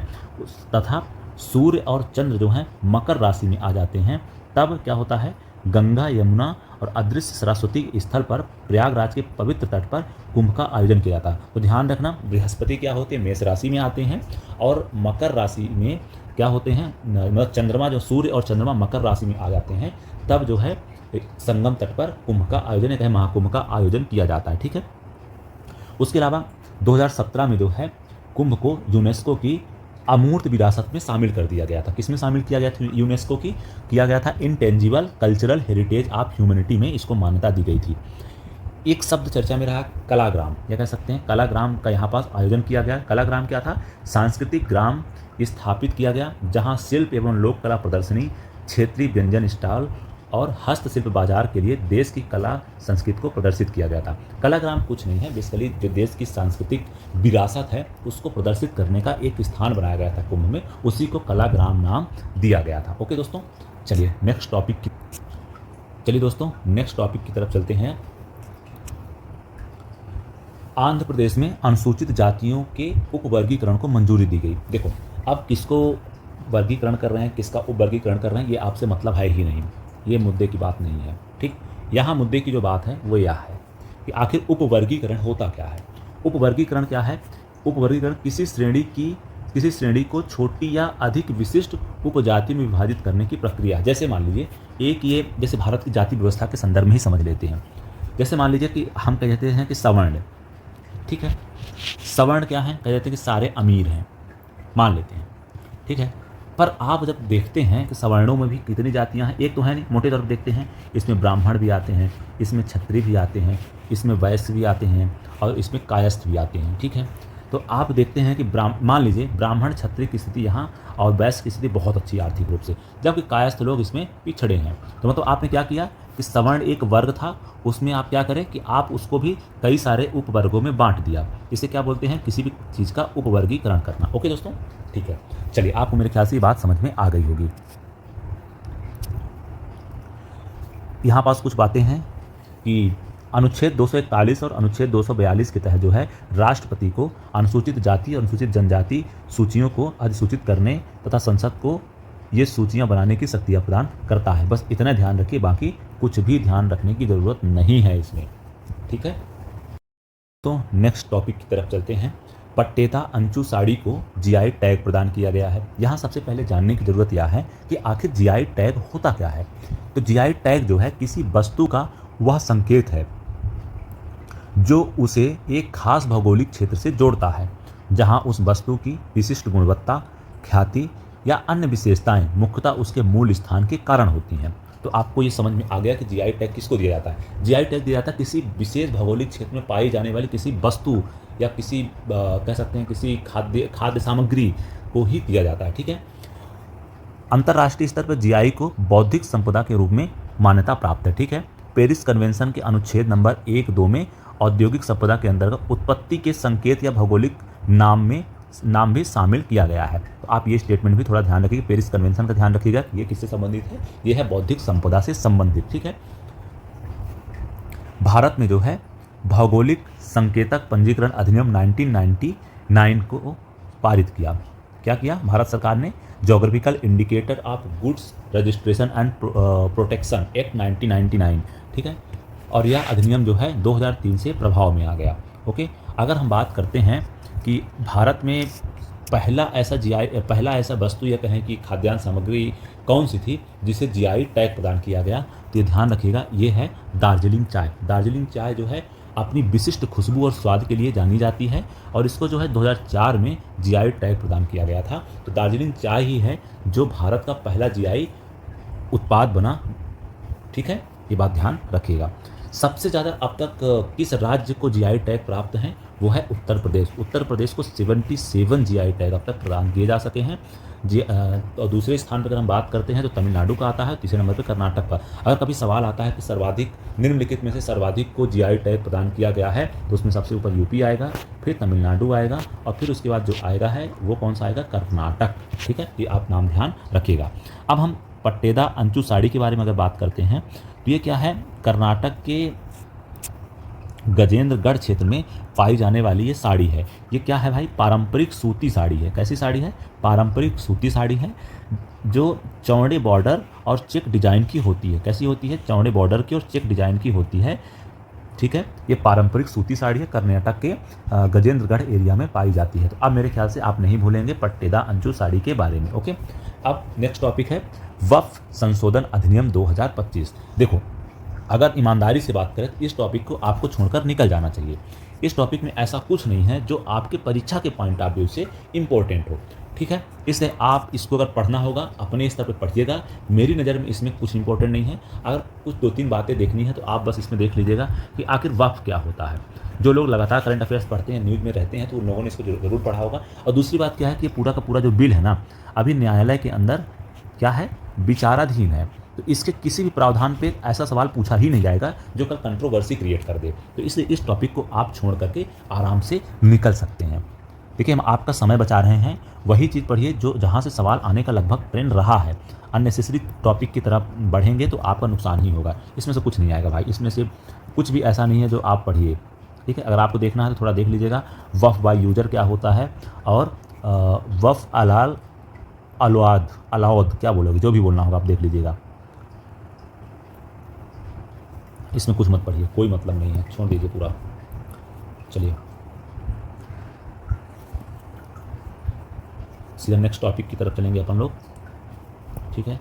तथा सूर्य और चंद्र जो हैं मकर राशि में आ जाते हैं, तब क्या होता है, गंगा यमुना और अदृश्य सरस्वती के स्थल पर प्रयागराज के पवित्र तट पर कुंभ का आयोजन किया जाता है। तो ध्यान रखना, बृहस्पति क्या होते हैं, मेष राशि में आते हैं, और मकर राशि में क्या होते हैं, मतलब चंद्रमा, जो सूर्य और चंद्रमा मकर राशि में आ जाते हैं, तब जो है संगम तट पर कुंभ का आयोजन या महाकुंभ का आयोजन किया जाता है। ठीक है, उसके अलावा 2017 में जो है कुंभ को यूनेस्को की अमूर्त विरासत में शामिल कर दिया गया था। किसमें शामिल किया गया था, यूनेस्को की किया गया था intangible cultural heritage of humanity में इसको मान्यता दी गई थी। एक शब्द चर्चा में रहा, कलाग्राम, या कह सकते हैं कलाग्राम का यहाँ पास आयोजन किया गया। कलाग्राम क्या था, सांस्कृतिक ग्राम स्थापित किया गया जहाँ शिल्प एवं लोक कला प्रदर्शनी, क्षेत्रीय व्यंजन स्टॉल और हस्तशिल्प बाजार के लिए देश की कला संस्कृति को प्रदर्शित किया गया था। कलाग्राम कुछ नहीं है, बेसिकली जो देश की सांस्कृतिक विरासत है उसको प्रदर्शित करने का एक स्थान बनाया गया था कुंभ में, उसी को कलाग्राम नाम दिया गया था। ओके दोस्तों, चलिए नेक्स्ट टॉपिक की तरफ चलते हैं। आंध्र प्रदेश में अनुसूचित जातियों के उपवर्गीकरण को मंजूरी दी गई। देखो, अब किसको वर्गीकरण कर रहे हैं, किसका उपवर्गीकरण कर रहे हैं, ये आपसे मतलब है ही नहीं, ये मुद्दे की बात नहीं है। ठीक, यहाँ मुद्दे की जो बात है वो यह है कि आखिर उपवर्गीकरण होता क्या है। उपवर्गीकरण क्या है, उपवर्गीकरण किसी श्रेणी को छोटी या अधिक विशिष्ट उपजाति में विभाजित करने की प्रक्रिया। जैसे मान लीजिए ये जैसे भारत की जाति व्यवस्था के संदर्भ में ही समझ लेते हैं। जैसे मान लीजिए कि हम कहते हैं कि सवर्ण, ठीक है, सवर्ण क्या है, कह देते हैं कि सारे अमीर हैं, मान लेते हैं, ठीक है। पर आप जब देखते हैं कि सवर्णों में भी कितनी जातियां हैं, एक तो है नहीं, मोटे तौर पर देखते हैं इसमें ब्राह्मण भी आते हैं, इसमें क्षत्रिय भी आते हैं, इसमें वैश्य भी आते हैं और इसमें कायस्थ भी आते हैं। ठीक है, तो आप देखते हैं कि मान लीजिए ब्राह्मण क्षत्रिय की स्थिति यहाँ और वैश्य की स्थिति बहुत अच्छी आर्थिक रूप से, जबकि कायस्थ लोग इसमें पिछड़े हैं। तो मतलब आपने क्या किया कि सवर्ण एक वर्ग था, उसमें आप क्या करें कि आप उसको भी कई सारे उपवर्गों में बांट दिया। इसे क्या बोलते हैं, किसी भी चीज़ का उपवर्गीकरण करना। ओके दोस्तों, ठीक है। चलिए, आपको मेरे ख्याल से ये बात समझ में आ गई होगी। यहाँ पास कुछ बातें हैं कि अनुच्छेद 241 और अनुच्छेद 242 के तहत जो है राष्ट्रपति को अनुसूचित जाति और अनुसूचित जनजाति सूचियों को अधिसूचित करने तथा संसद को ये सूचियां बनाने की शक्तियां प्रदान करता है। बस इतना ध्यान रखिए, बाकी कुछ भी ध्यान रखने की ज़रूरत नहीं है इसमें, ठीक है। तो नेक्स्ट टॉपिक की तरफ चलते हैं। पट्टेदा अंचू साड़ी को जीआई टैग प्रदान किया गया है। यहाँ सबसे पहले जानने की ज़रूरत यह है कि आखिर जीआई टैग होता क्या है। तो जीआई टैग जो है किसी वस्तु का वह संकेत है जो उसे एक खास भौगोलिक क्षेत्र से जोड़ता है, जहां उस वस्तु की विशिष्ट गुणवत्ता, ख्याति या अन्य विशेषताएं मुख्यतः उसके मूल स्थान के कारण होती हैं। तो आपको ये समझ में आ गया कि जीआई टैग किसको दिया जाता है। जीआई टैग दिया जाता है किसी विशेष भौगोलिक क्षेत्र में पाई जाने वाली किसी वस्तु या किसी कह सकते हैं किसी खाद्य सामग्री को ही दिया जाता है, ठीक है। अंतर्राष्ट्रीय स्तर पर जीआई को बौद्धिक संपदा के रूप में मान्यता प्राप्त है, ठीक है। पेरिस कन्वेंशन के अनुच्छेद नंबर 1-2 में औद्योगिक संपदा के अंतर्गत उत्पत्ति के संकेत या भौगोलिक नाम भी शामिल किया गया है। तो आप ये स्टेटमेंट भी थोड़ा ध्यान रखिए। पेरिस कन्वेंशन का ध्यान रखिएगा, ये किससे संबंधित है, ये है बौद्धिक संपदा से संबंधित, ठीक है। भारत में जो है भौगोलिक संकेतक पंजीकरण अधिनियम 1999 को पारित किया। क्या किया भारत सरकार ने, geographical indicator of goods registration and protection act 1999, ठीक है। और यह अधिनियम जो है 2003 से प्रभाव में आ गया। ओके, अगर हम बात करते हैं कि भारत में पहला ऐसा वस्तु या कहें कि खाद्यान्न सामग्री कौन सी थी जिसे जीआई टैग प्रदान किया गया, तो ये ध्यान रखिएगा, ये है दार्जिलिंग चाय। दार्जिलिंग चाय जो है अपनी विशिष्ट खुशबू और स्वाद के लिए जानी जाती है और इसको जो है 2004 में जीआई टैग प्रदान किया गया था। तो दार्जिलिंग चाय ही है जो भारत का पहला जीआई उत्पाद बना, ठीक है, ये बात ध्यान रखिएगा। सबसे ज़्यादा अब तक किस राज्य को जीआई टैग प्राप्त हैं, वो है उत्तर प्रदेश। उत्तर प्रदेश को 77 जीआई टैग अब तक प्रदान किए जा सके हैं। और दूसरे स्थान पर अगर हम बात करते हैं तो तमिलनाडु का आता है, तीसरे नंबर पर कर्नाटक का। अगर कभी सवाल आता है कि सर्वाधिक निम्नलिखित में से सर्वाधिक को जीआई टैग प्रदान किया गया है, तो उसमें सबसे ऊपर यूपी आएगा, फिर तमिलनाडु आएगा और फिर उसके बाद जो आएगा है वो कौन सा आएगा, कर्नाटक, ठीक है। ये आप नाम ध्यान रखिएगा। अब हम पट्टेदा अंचू साड़ी के बारे में अगर बात करते हैं तो ये क्या है, कर्नाटक के गजेंद्रगढ़ क्षेत्र में पाई जाने वाली ये साड़ी है। ये क्या है भाई, पारंपरिक सूती साड़ी है। कैसी साड़ी है, पारंपरिक सूती साड़ी है जो चौड़े बॉर्डर और चेक डिजाइन की होती है। कैसी होती है, चौड़े बॉर्डर की और चेक डिजाइन की होती है, ठीक है। ये पारंपरिक सूती साड़ी है, कर्नाटक के गजेंद्रगढ़ एरिया में पाई जाती है। तो अब मेरे ख्याल से आप नहीं भूलेंगे पट्टेदा अंचू साड़ी के बारे में। ओके, अब नेक्स्ट टॉपिक है वक्फ संशोधन अधिनियम 2025। देखो, अगर ईमानदारी से बात करें तो इस टॉपिक को आपको छोड़कर निकल जाना चाहिए। इस टॉपिक में ऐसा कुछ नहीं है जो आपके परीक्षा के पॉइंट ऑफ व्यू से इम्पोर्टेंट हो, ठीक है। इसलिए आप इसको अगर पढ़ना होगा अपने स्तर पर पढ़िएगा। मेरी नज़र में इसमें कुछ इंपॉर्टेंट नहीं है। अगर कुछ 2-3 बातें देखनी है तो आप बस इसमें देख लीजिएगा कि आखिर वक्फ क्या होता है। जो लोग लगातार करंट अफेयर्स पढ़ते हैं, न्यूज़ में रहते हैं, तो उन लोगों ने इसको जरूर पढ़ा होगा। और दूसरी बात क्या है कि पूरा का पूरा जो बिल है ना, अभी न्यायालय के अंदर क्या है, विचाराधीन है। तो इसके किसी भी प्रावधान पे ऐसा सवाल पूछा ही नहीं जाएगा जो कल कंट्रोवर्सी क्रिएट कर दे। तो इसलिए इस टॉपिक को आप छोड़ करके आराम से निकल सकते हैं। देखिए, हम आपका समय बचा रहे हैं, वही चीज़ पढ़िए जो जहाँ से सवाल आने का लगभग ट्रेंड रहा है। अननेसेसरी टॉपिक की तरफ बढ़ेंगे तो आपका नुकसान ही होगा। इसमें से कुछ नहीं आएगा भाई, इसमें से कुछ भी ऐसा नहीं है जो आप पढ़िए, ठीक है। अगर आपको देखना है तो थोड़ा देख लीजिएगा वक्फ बाय यूजर क्या होता है और वक्फ अलाउद क्या बोलोगे, जो भी बोलना होगा आप देख लीजिएगा। इसमें कुछ मत पढ़िए, कोई मतलब नहीं है, छोड़ दीजिए पूरा। चलिए सीधा नेक्स्ट टॉपिक की तरफ चलेंगे अपन लोग, ठीक है।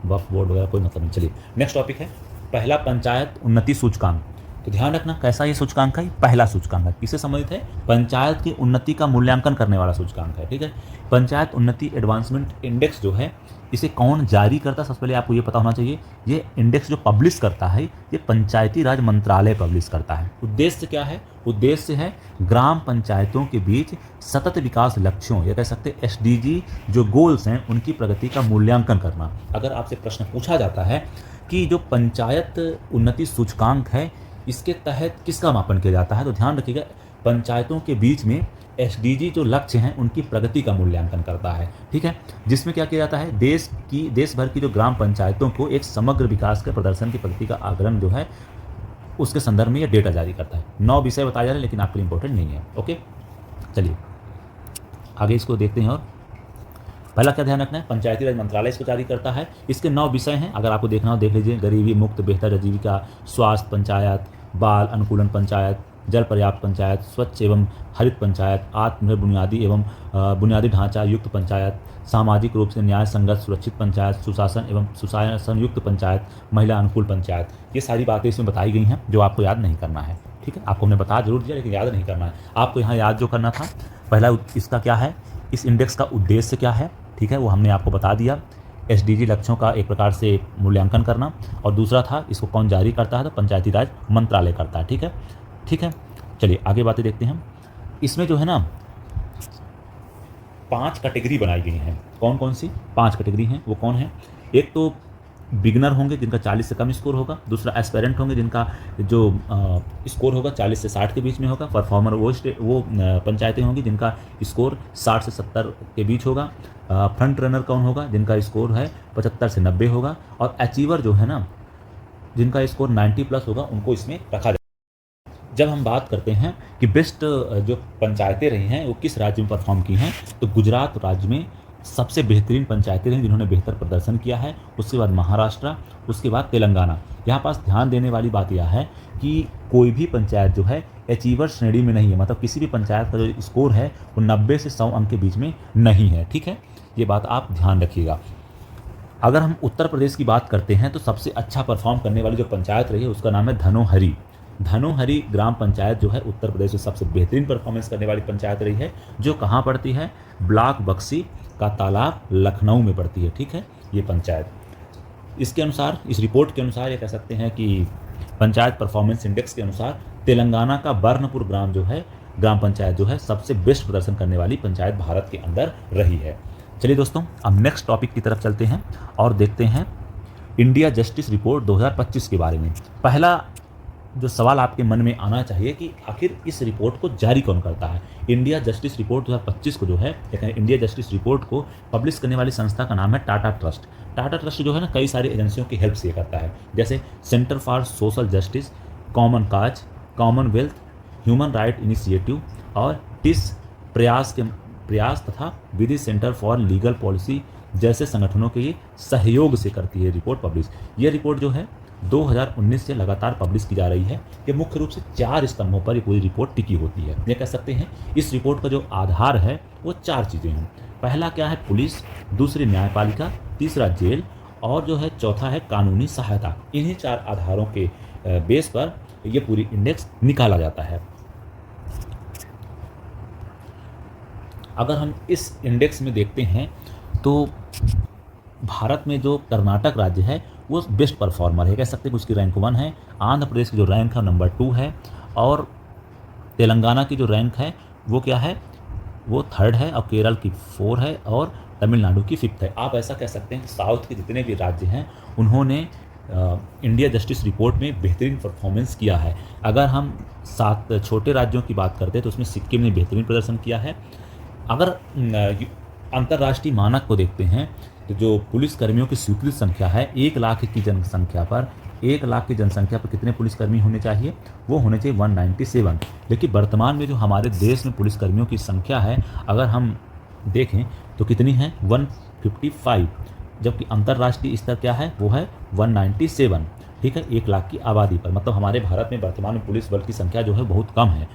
वक्फ बोर्ड वगैरह कोई मतलब नहीं। चलिए नेक्स्ट टॉपिक है पहला पंचायत उन्नति सूचकांक। तो ध्यान रखना कैसा ये सूचकांक है, पहला सूचकांक है। किससे संबंधित है? पंचायत की उन्नति का मूल्यांकन करने वाला सूचकांक है। ठीक है, पंचायत उन्नति एडवांसमेंट इंडेक्स जो है, इसे कौन जारी करता है? सबसे पहले आपको ये पता होना चाहिए। ये इंडेक्स जो पब्लिश करता है, ये पंचायती राज मंत्रालय पब्लिश करता है। उद्देश्य क्या है? उद्देश्य है ग्राम पंचायतों के बीच सतत विकास लक्ष्यों, या कह सकते हैं एसडीजी जो गोल्स हैं, उनकी प्रगति का मूल्यांकन करना। अगर आपसे प्रश्न पूछा जाता है कि जो पंचायत उन्नति सूचकांक है, इसके तहत किसका मापन किया जाता है, तो ध्यान रखिएगा, पंचायतों के बीच में एसडीजी जो लक्ष्य हैं उनकी प्रगति का मूल्यांकन करता है। ठीक है, जिसमें क्या किया जाता है, देश भर की जो ग्राम पंचायतों को एक समग्र विकास के प्रदर्शन की प्रगति का आकलन जो है, उसके संदर्भ में यह डेटा जारी करता है। 9 विषय बताया जा रहा है, लेकिन आपके लिए इंपॉर्टेंट नहीं है। ओके, चलिए आगे इसको देखते हैं। और पहला क्या ध्यान रखना है, पंचायती राज मंत्रालय इसको जारी करता है। इसके 9 विषय हैं, अगर आपको देखना हो देख लीजिए। गरीबी मुक्त बेहतर आजीविका, स्वास्थ्य पंचायत, बाल अनुकूलन पंचायत, जल पर्याप्त पंचायत, स्वच्छ एवं हरित पंचायत, आत्मनिर्भर बुनियादी एवं बुनियादी ढांचा युक्त पंचायत, सामाजिक रूप से न्याय संगत सुरक्षित पंचायत, सुशासन एवं सुशासन युक्त पंचायत, महिला अनुकूल पंचायत। ये सारी बातें इसमें बताई गई हैं, जो आपको याद नहीं करना है। ठीक है, आपको हमने बता जरूर दिया, लेकिन याद नहीं करना है आपको। यहाँ याद जो करना था, पहला इसका क्या है, इस इंडेक्स का उद्देश्य क्या है, ठीक है, वो हमने आपको बता दिया। एसडीजी लक्ष्यों का एक प्रकार से मूल्यांकन करना, और दूसरा था इसको कौन जारी करता है, तो पंचायती राज मंत्रालय करता है। ठीक है, ठीक है, चलिए आगे बातें देखते हैं। इसमें जो है ना 5 कैटेगरी बनाई गई हैं। कौन कौन सी 5 कैटेगरी हैं, वो कौन है? एक तो बिगनर होंगे जिनका 40 से कम स्कोर होगा। दूसरा एस्पेरेंट होंगे जिनका जो स्कोर होगा 40 से 60 के बीच में होगा। परफॉर्मर वो पंचायतें होंगी जिनका स्कोर 60 से 70 के बीच होगा। फ्रंट रनर कौन होगा, जिनका स्कोर है 75 से 90 होगा। और अचीवर जो है ना, जिनका स्कोर 90 प्लस होगा, उनको इसमें रखा जाए। जब हम बात करते हैं कि बेस्ट जो पंचायतें रही हैं वो किस राज्य में परफॉर्म की हैं, तो गुजरात राज्य में सबसे बेहतरीन पंचायतें रहीं जिन्होंने बेहतर प्रदर्शन किया है। उसके बाद महाराष्ट्र, उसके बाद तेलंगाना। यहाँ पास ध्यान देने वाली बात यह है कि कोई भी पंचायत जो है अचीवर श्रेणी में नहीं है, मतलब किसी भी पंचायत का जो स्कोर है वो 90 से 100 अंक के बीच में नहीं है। ठीक है, ये बात आप ध्यान रखिएगा। अगर हम उत्तर प्रदेश की बात करते हैं तो सबसे अच्छा परफॉर्म करने वाली जो पंचायत रही है उसका नाम है धनोहरी। धनोहरी ग्राम पंचायत जो है उत्तर प्रदेश में सबसे बेहतरीन परफॉर्मेंस करने वाली पंचायत रही है, जो कहाँ पड़ती है, ब्लॉक बक्सी का तालाब, लखनऊ में पड़ती है। ठीक है, ये पंचायत। इसके अनुसार, इस रिपोर्ट के अनुसार ये कह सकते हैं कि पंचायत परफॉर्मेंस इंडेक्स के अनुसार तेलंगाना का बर्नपुर ग्राम जो है, ग्राम पंचायत जो है, सबसे बेस्ट प्रदर्शन करने वाली पंचायत भारत के अंदर रही है। चलिए दोस्तों, अब नेक्स्ट टॉपिक की तरफ चलते हैं और देखते हैं इंडिया जस्टिस रिपोर्ट 2025 के बारे में। पहला जो सवाल आपके मन में आना चाहिए कि आखिर इस रिपोर्ट को जारी कौन करता है। इंडिया जस्टिस रिपोर्ट 2025 को जो है, इंडिया जस्टिस रिपोर्ट को पब्लिश करने वाली संस्था का नाम है टाटा ट्रस्ट। टाटा ट्रस्ट जो है ना, कई सारी एजेंसियों की हेल्प से करता है, जैसे centre for social justice, common cause, Commonwealth, human right initiative और टिस प्रयास तथा विधि सेंटर फॉर लीगल पॉलिसी जैसे संगठनों के ये सहयोग से करती है रिपोर्ट पब्लिश। ये रिपोर्ट जो है 2019 से लगातार पब्लिश की जा रही है। ये मुख्य रूप से 4 स्तंभों पर ये पूरी रिपोर्ट टिकी होती है। ये कह सकते हैं इस रिपोर्ट का जो आधार है वो 4 चीज़ें हैं। पहला क्या है, पुलिस, दूसरी न्यायपालिका, तीसरा जेल, और जो है चौथा है कानूनी सहायता। इन्हीं 4 आधारों के बेस पर ये पूरी इंडेक्स निकाला जाता है। अगर हम इस इंडेक्स में देखते हैं तो भारत में जो कर्नाटक राज्य है वो बेस्ट परफॉर्मर है, कह सकते हैं उसकी रैंक 1 है। आंध्र प्रदेश की जो रैंक है नंबर 2 है, और तेलंगाना की जो रैंक है वो क्या है, वो 3rd है, और केरल की 4 है, और तमिलनाडु की 5th है। आप ऐसा कह सकते हैं साउथ के जितने भी राज्य हैं उन्होंने इंडिया जस्टिस रिपोर्ट में बेहतरीन परफॉर्मेंस किया है। अगर हम 7 छोटे राज्यों की बात करते हैं तो उसमें सिक्किम ने बेहतरीन प्रदर्शन किया है। अगर अंतर्राष्ट्रीय मानक को देखते हैं तो जो पुलिस कर्मियों की स्वीकृत संख्या है 1 लाख की जनसंख्या पर, 1 लाख की जनसंख्या पर कितने पुलिसकर्मी होने चाहिए, वो होने चाहिए 197। लेकिन वर्तमान में जो हमारे देश में पुलिसकर्मियों की संख्या है अगर हम देखें तो कितनी है, 155, जबकि अंतर्राष्ट्रीय स्तर क्या है, वो है 197। ठीक है, 1 लाख की आबादी पर। मतलब हमारे भारत में वर्तमान में पुलिस बल की संख्या जो है बहुत कम है,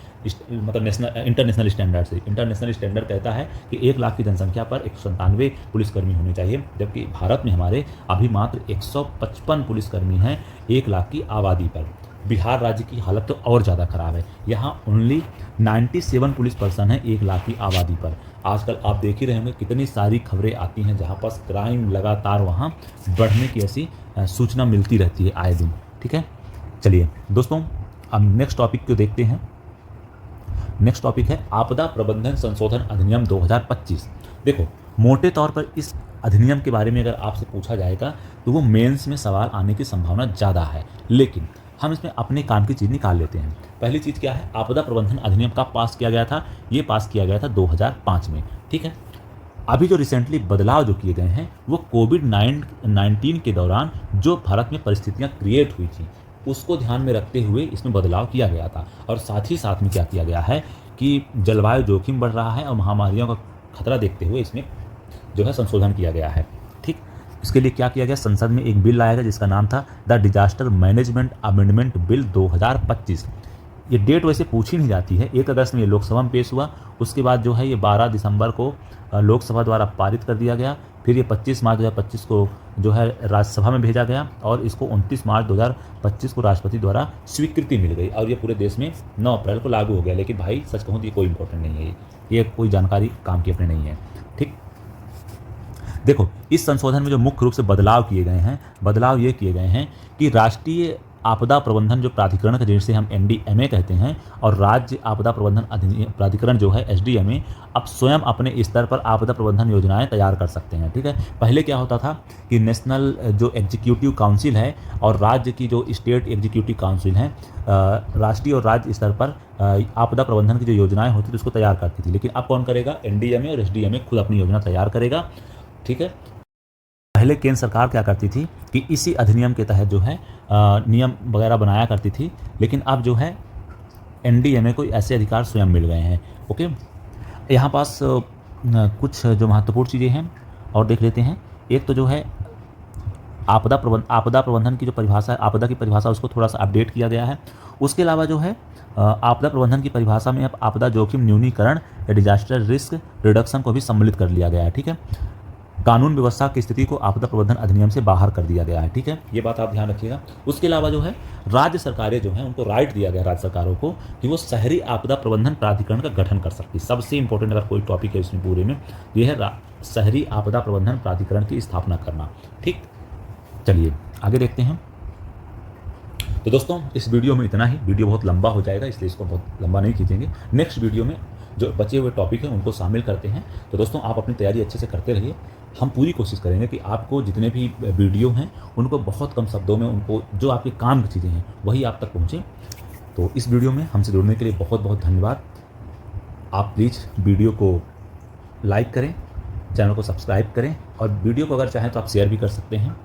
मतलब इंटरनेशनल स्टैंडर्ड से। इंटरनेशनल स्टैंडर्ड कहता है कि 1 लाख की जनसंख्या पर 197 पुलिसकर्मी होने चाहिए, जबकि भारत में हमारे अभी मात्र 155 पुलिसकर्मी हैं 1 लाख की आबादी पर। बिहार राज्य की हालत तो और ज़्यादा ख़राब है। यहाँ ओनली 97 पुलिस पर्सन है 1 लाख की आबादी पर। आजकल आप देख ही रहे होंगे कितनी सारी खबरें आती हैं जहाँ पर क्राइम लगातार वहाँ बढ़ने की ऐसी सूचना मिलती रहती है आए दिन। ठीक है, चलिए दोस्तों अब नेक्स्ट टॉपिक को देखते हैं। नेक्स्ट टॉपिक है आपदा प्रबंधन संशोधन अधिनियम 2025। देखो, मोटे तौर पर इस अधिनियम के बारे में अगर आपसे पूछा जाएगा तो वो मेंस में सवाल आने की संभावना ज़्यादा है, लेकिन हम इसमें अपने काम की चीज़ निकाल लेते हैं। पहली चीज़ क्या है, आपदा प्रबंधन अधिनियम कब पास किया गया था? ये पास किया गया था 2005 में। ठीक है, अभी जो रिसेंटली बदलाव जो किए गए हैं वो कोविड-19 के दौरान जो भारत में परिस्थितियाँ क्रिएट हुई थी उसको ध्यान में रखते हुए इसमें बदलाव किया गया था। और साथ ही साथ में क्या किया गया है कि जलवायु जोखिम बढ़ रहा है और महामारियों का खतरा देखते हुए इसमें जो है संशोधन किया गया है। ठीक, इसके लिए क्या किया गया, संसद में एक बिल लाया गया जिसका नाम था the disaster management amendment bill 2025। ये डेट वैसे पूछी नहीं जाती है, 1 अगस्त में ये लोकसभा में पेश हुआ, उसके बाद जो है ये 12 दिसंबर को लोकसभा द्वारा पारित कर दिया गया, फिर ये 25 मार्च 2025 को जो है राज्यसभा में भेजा गया और इसको 29 मार्च 2025 को राष्ट्रपति द्वारा स्वीकृति मिल गई और ये पूरे देश में 9 अप्रैल को लागू हो गया। लेकिन भाई सच कहूँ तो ये कोई इंपॉर्टेंट नहीं है, ये कोई जानकारी काम की अपने नहीं है। ठीक, देखो इस संशोधन में जो मुख्य रूप से बदलाव किए गए हैं, बदलाव ये किए गए हैं कि राष्ट्रीय आपदा प्रबंधन जो प्राधिकरण का जिसे हम NDMA कहते हैं और राज्य आपदा प्रबंधन प्राधिकरण जो है SDMA अब स्वयं अपने स्तर पर आपदा प्रबंधन योजनाएं तैयार कर सकते हैं। ठीक है, पहले क्या होता था कि नेशनल जो एग्जीक्यूटिव काउंसिल है और राज्य की जो स्टेट एग्जीक्यूटिव काउंसिल है राष्ट्रीय और राज्य स्तर पर आपदा प्रबंधन की जो योजनाएं होती थी उसको तैयार करती थी, लेकिन अब कौन करेगा? NDMA और SDMA खुद अपनी योजना तैयार करेगा। ठीक है, पहले केंद्र सरकार क्या करती थी कि इसी अधिनियम के तहत जो है नियम वगैरह बनाया करती थी, लेकिन अब जो है NDMA को ऐसे अधिकार स्वयं मिल गए हैं। ओके, यहाँ पास कुछ जो महत्वपूर्ण चीज़ें हैं और देख लेते हैं। एक तो जो है आपदा प्रबंधन की जो परिभाषा है, आपदा की परिभाषा उसको थोड़ा सा अपडेट किया गया है। उसके अलावा जो है आपदा प्रबंधन की परिभाषा में अब आपदा जोखिम न्यूनीकरण या डिजास्टर रिस्क रिडक्शन को भी सम्मिलित कर लिया गया है। ठीक है, कानून व्यवस्था की स्थिति को आपदा प्रबंधन अधिनियम से बाहर कर दिया गया है। ठीक है, ये बात आप ध्यान रखिएगा। उसके अलावा जो है राज्य सरकारें जो हैं उनको राइट दिया गया राज्य सरकारों को कि वो शहरी आपदा प्रबंधन प्राधिकरण का गठन कर सकती है। सबसे इंपॉर्टेंट अगर कोई टॉपिक है इसमें पूरे में ये है शहरी आपदा प्रबंधन प्राधिकरण की स्थापना करना। ठीक, चलिए आगे देखते हैं। तो दोस्तों इस वीडियो में इतना ही, वीडियो बहुत लंबा हो जाएगा इसलिए इसको बहुत लंबा नहीं खींचेंगे। नेक्स्ट वीडियो में जो बचे हुए टॉपिक हैं उनको शामिल करते हैं। तो दोस्तों आप अपनी तैयारी अच्छे से करते रहिए। हम पूरी कोशिश करेंगे कि आपको जितने भी वीडियो हैं उनको बहुत कम शब्दों में, उनको जो आपके काम की चीज़ें हैं वही आप तक पहुँचें। तो इस वीडियो में हमसे जुड़ने के लिए बहुत बहुत धन्यवाद। आप प्लीज़ वीडियो को लाइक करें, चैनल को सब्सक्राइब करें और वीडियो को अगर चाहें तो आप शेयर भी कर सकते हैं।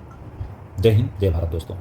जय हिंद, जय भारत दोस्तों।